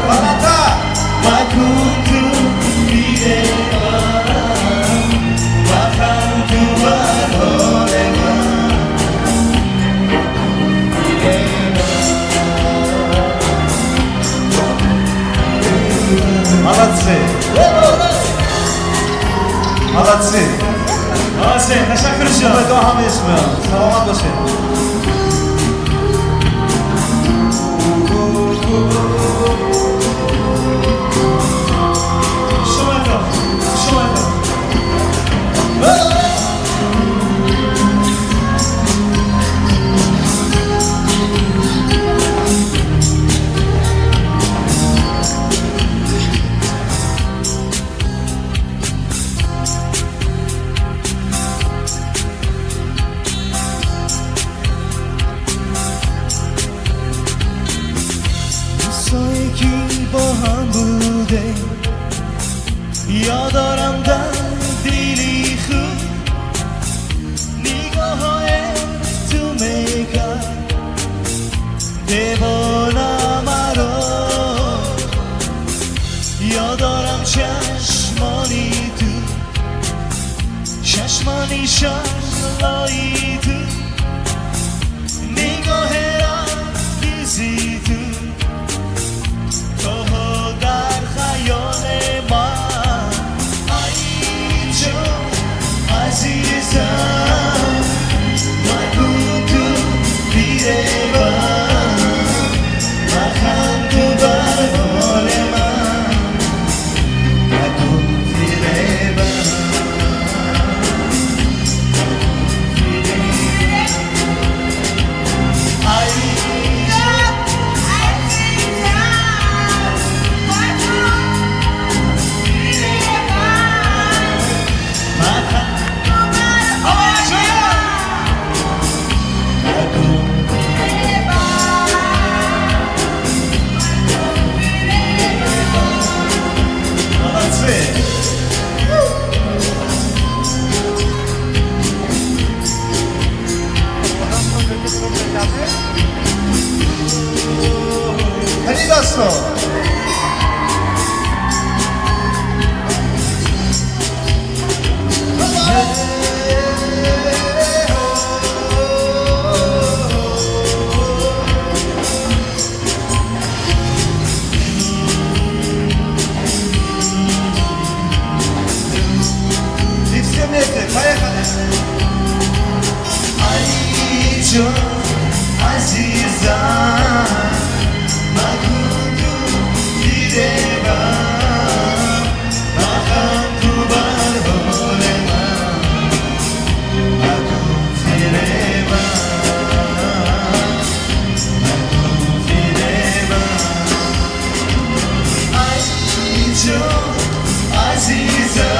Banata. Молодцы. Молодцы. Молодцы. Teşekkür ederim. Ben daha mesmuyum. Selamat olsun. یادارم در دلی خود نگاه‌های تو میکرد دیوانه مرا یادارم چشمانی تو چشمانی شلایی تو نگاه رفیزی تو تو در خیال من عزیزم مگو تو بیرم مخم تو بر حال من مگو بیرم جان عزیزم مکن تو دیده من مکن تو بر حال من مکن زیر من مکن زیر من ای جان عزیزم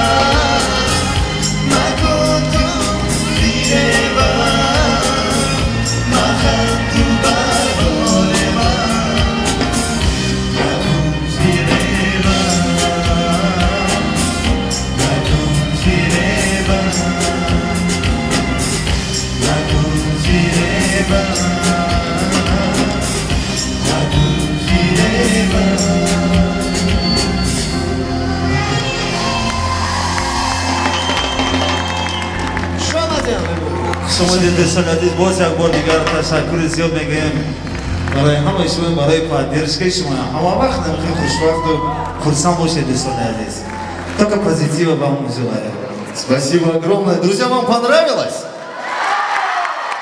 مکن تو دیده شما دوستان عزیز باز یک بار دیگر تشکر زیاد میگیم برای همه شما برای поддержкой شما همه وقت نمیخوای خوشبخت و خرسند باشید دوستان عزیز только позитива вам желаю. Спасибо огромное. Друзья, вам понравилось?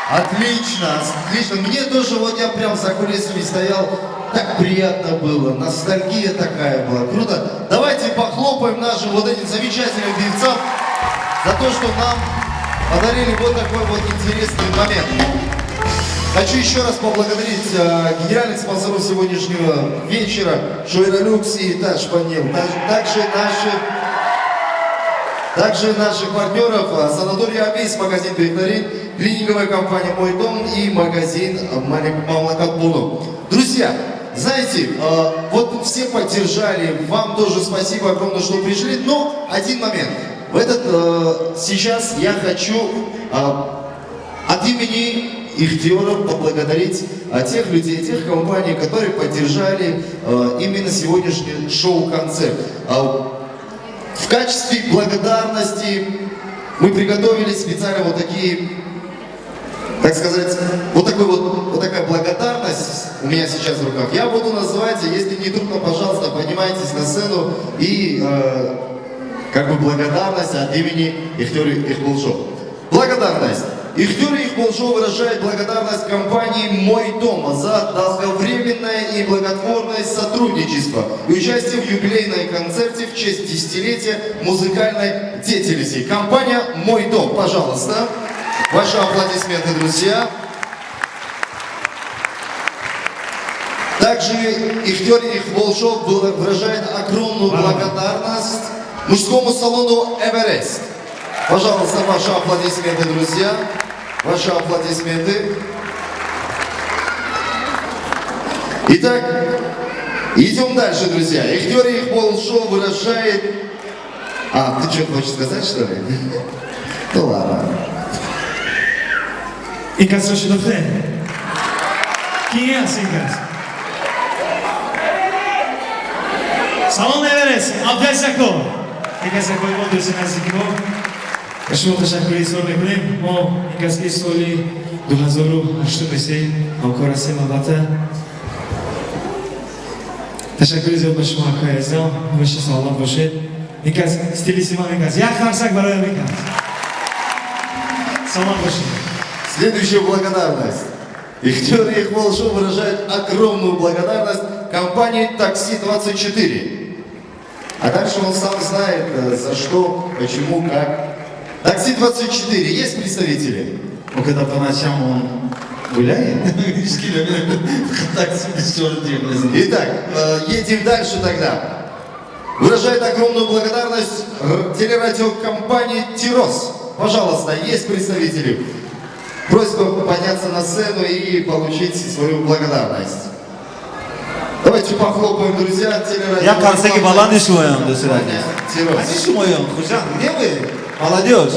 Отлично, отлично. Мне тоже, вот я прям за кулисами стоял, так приятно было, ностальгия такая была, круто. Давайте похлопаем нашим вот этим замечательным певцам за то, что нам подарили вот такой вот интересный момент. Хочу еще раз поблагодарить генеральных спонсоров сегодняшнего вечера, Шойролюкс и Тадж Панел, также наших партнеров санаторий Абейс, магазин Бехнарин, клиниковая компания Мой Дом и магазин Мамлакат-Буну. Друзья, знаете, вот все поддержали, вам тоже спасибо огромное, что пришли, но один момент. Сейчас я хочу от имени ихтиоров поблагодарить тех людей, тех компаний, которые поддержали именно сегодняшний шоу-концерт. В качестве благодарности мы приготовили специально вот такие, так сказать, вот такая благодарность у меня сейчас в руках. Я буду называть, если не трудно, пожалуйста, поднимайтесь на сцену и как бы благодарность от имени Ихтиори Ихбулшо. Благодарность. Ихтиори Ихбулшо выражает благодарность компании «Мой дом» за долговременное и благотворное сотрудничество и участие в юбилейном концерте в честь десятилетия музыкальной деятельности. Компания «Мой дом», пожалуйста. Ваши аплодисменты, друзья. Также Ихтиори Ихбулшо выражает огромную благодарность мужскому салону «Эверест». Пожалуйста, ваши аплодисменты, друзья. Ваши аплодисменты. Итак, идем дальше, друзья. Ихтиори Ихбулшо выражает... ты что-то хочешь сказать, что ли? Ну ладно. Инкас Рашидовне. Кия Синкас. Салон Эверест. Абдайсаков. Инкас Яков Модуси Назиков. شما تشکر ایزار میکنیم. ما این کسی سالی 2008 بسید همکار هستیم البته. تشکر زیاد به شما اکای عزیزم. باشید سلامت باشید. این کسی استیلیسیما این کسی یک خرسک برای این کسی. سلامت باشید. Следующая благодарность. Ихтиори Ихбулшо выражает огромную благодарность компании «Такси-24». А дальше он сам знает, за что, почему, как. «Такси-24» есть представители? Когда по ночам он гуляет, Итак, едем дальше тогда. Выражает огромную благодарность телерадиокомпании «Тирос». Пожалуйста, есть представители? Просьба подняться на сцену и получить свою благодарность. Давайте похлопаем, друзья, Я концерт баланды шуем, до свидания. «Тирос». Они шумоем, Хужан, где вы? Молодежь.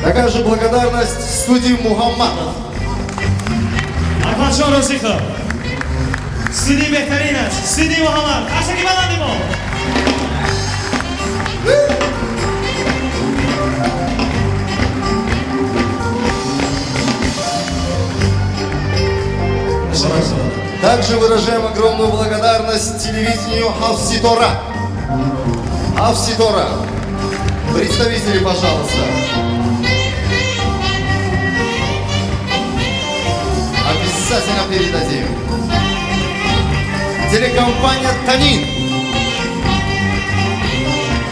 Такая же благодарность студии Мухаммадов. Аквачон Розихов. Студия Бехтарина. Студия Мухаммад. Ашаки Баландимо. Также выражаем огромную благодарность телевидению Хавситора. Хавситора. Представители, пожалуйста. Обязательно передадим. Телекомпания «Танин».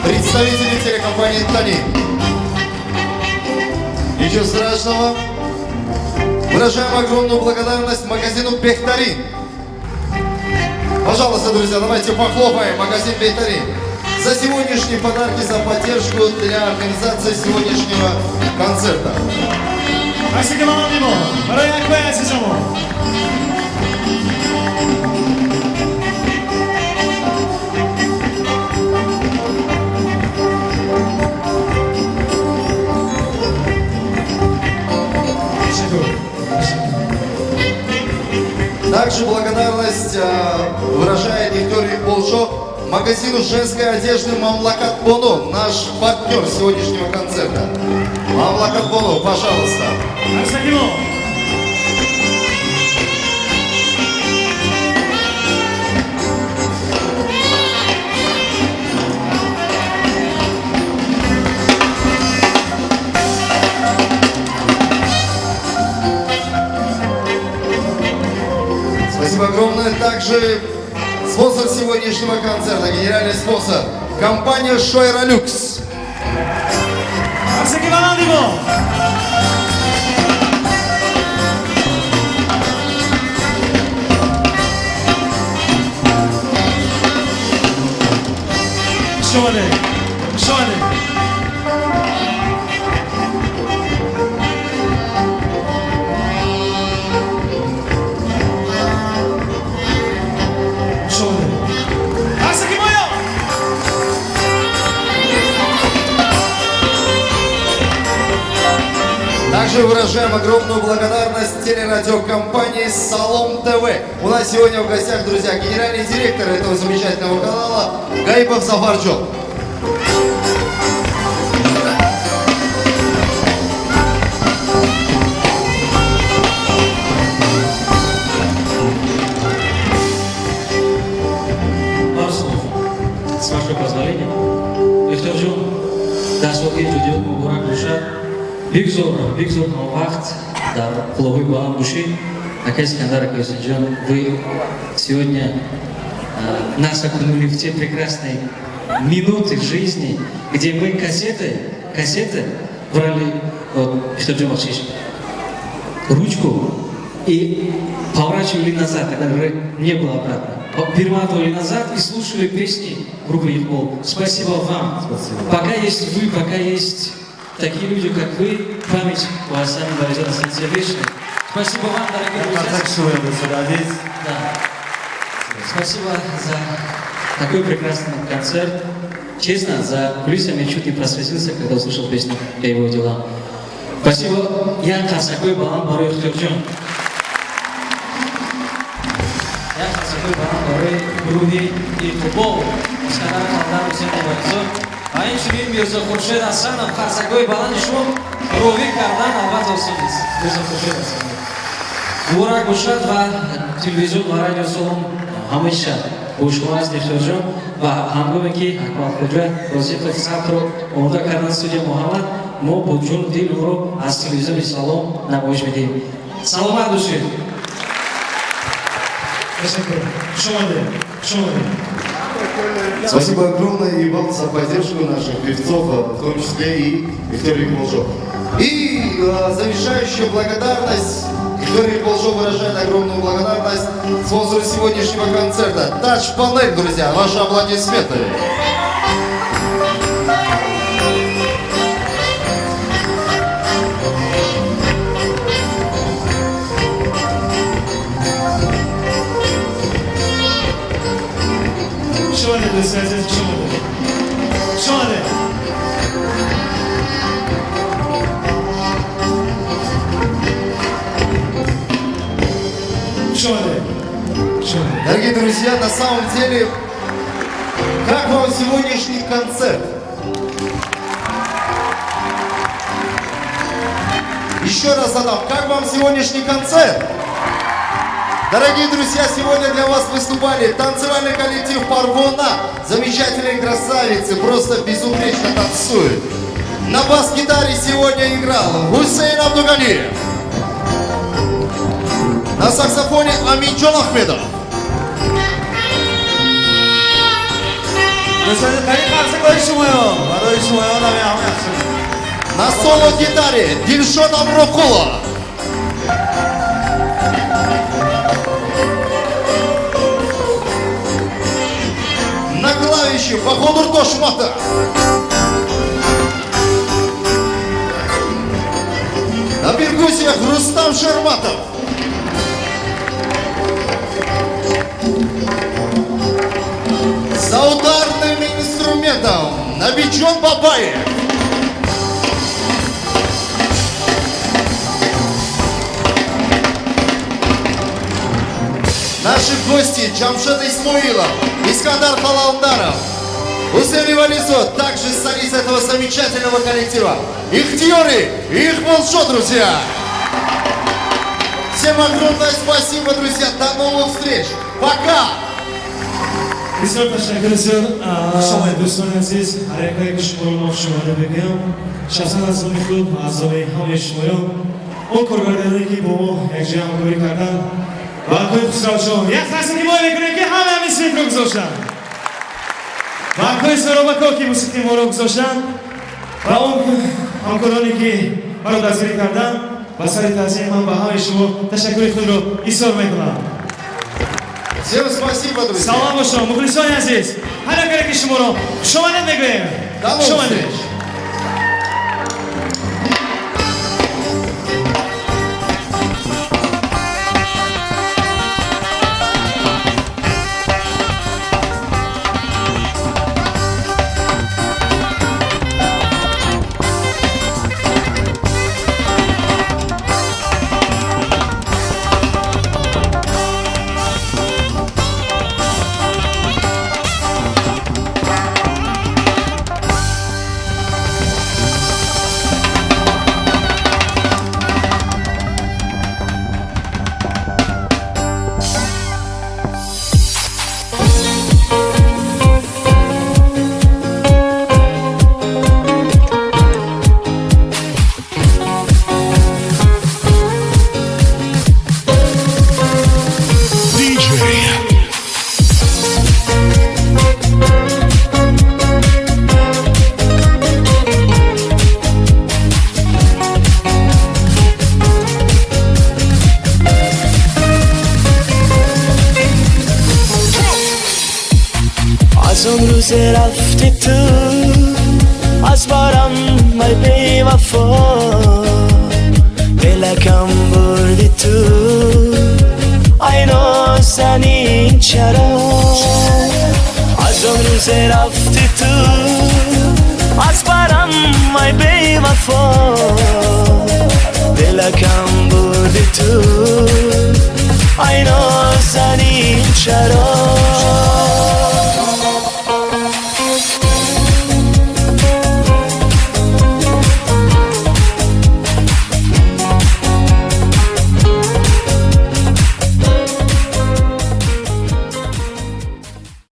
Представители телекомпании «Танин». Ничего страшного. Выражаем огромную благодарность магазину «Бехтарин». Пожалуйста, друзья, давайте похлопаем магазин «Бехтарин» за сегодняшние подарки, за поддержку для организации сегодняшнего концерта. Также благодарность выражает Виктория Болшо магазину женской одежды Мамлакат Боно, наш партнер сегодняшнего концерта. Мамлакат Боно, пожалуйста. Спасибо огромное. Также спонсор сегодняшнего концерта, генеральный спонсор, компания Шойра Люкс. Также выражаем огромную благодарность телерадиокомпании «Салом ТВ». У нас сегодня в гостях, друзья, генеральный директор этого замечательного канала Гаипов Зафарджон. С вашего позволения, Викторджон, дасоги жудет мубурак душа, Бигзор вахт, да, плохой балан души, Акай Скандар Акайсинджон, вы сегодня нас окунули в те прекрасные минуты в жизни, где мы кассеты брали, вот, Викторджон Махшиш, ручку и поворачивали назад, тогда не было обратно. Перематывали назад и слушали песни группы Ихбол. Спасибо вам. Спасибо. Пока есть вы, пока есть такие люди, как вы, память у вас сами должна остаться вечной. Спасибо вам, дорогие друзья. Да. Спасибо за такой прекрасный концерт. Честно, за кулисами чуть не просветился, когда услышал песню «Я его дела». Спасибо. Я Хасакой Балан Барой Хтёрджон. Я Хасакой Балан Барой Груби и футбол. Скадар Халдар Усен Бабайзор. Аин Шивин Мирза Хуршед Асанов Хасакой Балан Шум. Груби Кардан Абазов Сидис. Мирза Хуршед Асанов. Бурак Бушат ва телевизион ва радио Солом Хамиша. Бушмаз Хтёрджон. Ва Хамгумеки Акмал Худжа. Розитов Сатро. Онда Кардан Судья Мухаммад. Мо буджун дилро аз телевизори Салом намоиш медем. Саломат души. Спасибо огромное и вам за поддержку наших певцов, в том числе и Виктории Болжо. И завершающая благодарность. Виктория Болжо выражает огромную благодарность спонсору сегодняшнего концерта. Touch Panel, друзья, ваши аплодисменты. Дорогие друзья, на самом деле, как вам сегодняшний концерт? Еще раз задам, как вам сегодняшний концерт? Дорогие друзья, сегодня для вас выступали танцевальный коллектив Парвона. Замечательные красавицы, просто безупречно танцуют. На бас-гитаре сегодня играл Хусейн Абдугалиев. На саксофоне Аминджон Ахмедов. На соло-гитаре Дильшот Амрокула. На клавише Баходур Тошмата. На перкуссиях Рустам Шерматов. За ударным инструментом Набиджон Бабаев. Наши гости Джамшед Исмуилов, Искандар Халалдаров, Хусейн Ивализо, также солист этого замечательного коллектива. Ихтиоры и их волшо, друзья! Всем огромное спасибо, друзья! До новых встреч! Пока! بسیار تشکر بسیار شما دوستان عزیز هر یک که شما رو ما شما رو بگم شخصا از اون خوب اعضای همه شما رو اون کارگردانی که با ما یک جای همکاری کردن و خیلی خوشحال شدم یک خاصی ما میکنیم که همه همین سویت رو گذاشتن و خیلی سرابکا که موسیقی ما رو گذاشتن و اون همکارانی که ما رو دستگیری کردن و سر تعظیم من به همه شما تشکر خود رو ایثار میکنم. Всем спасибо, друзья! Салам большое, мухлисони азиз! Ҳара караки шуморо хушомадед мегӯем! До новых встреч! از اون روز رفتی تو از بارم ای بی وفا دلکم بردی تو ای نازنین چرا از اون روز رفتی تو از بارم ای بی وفا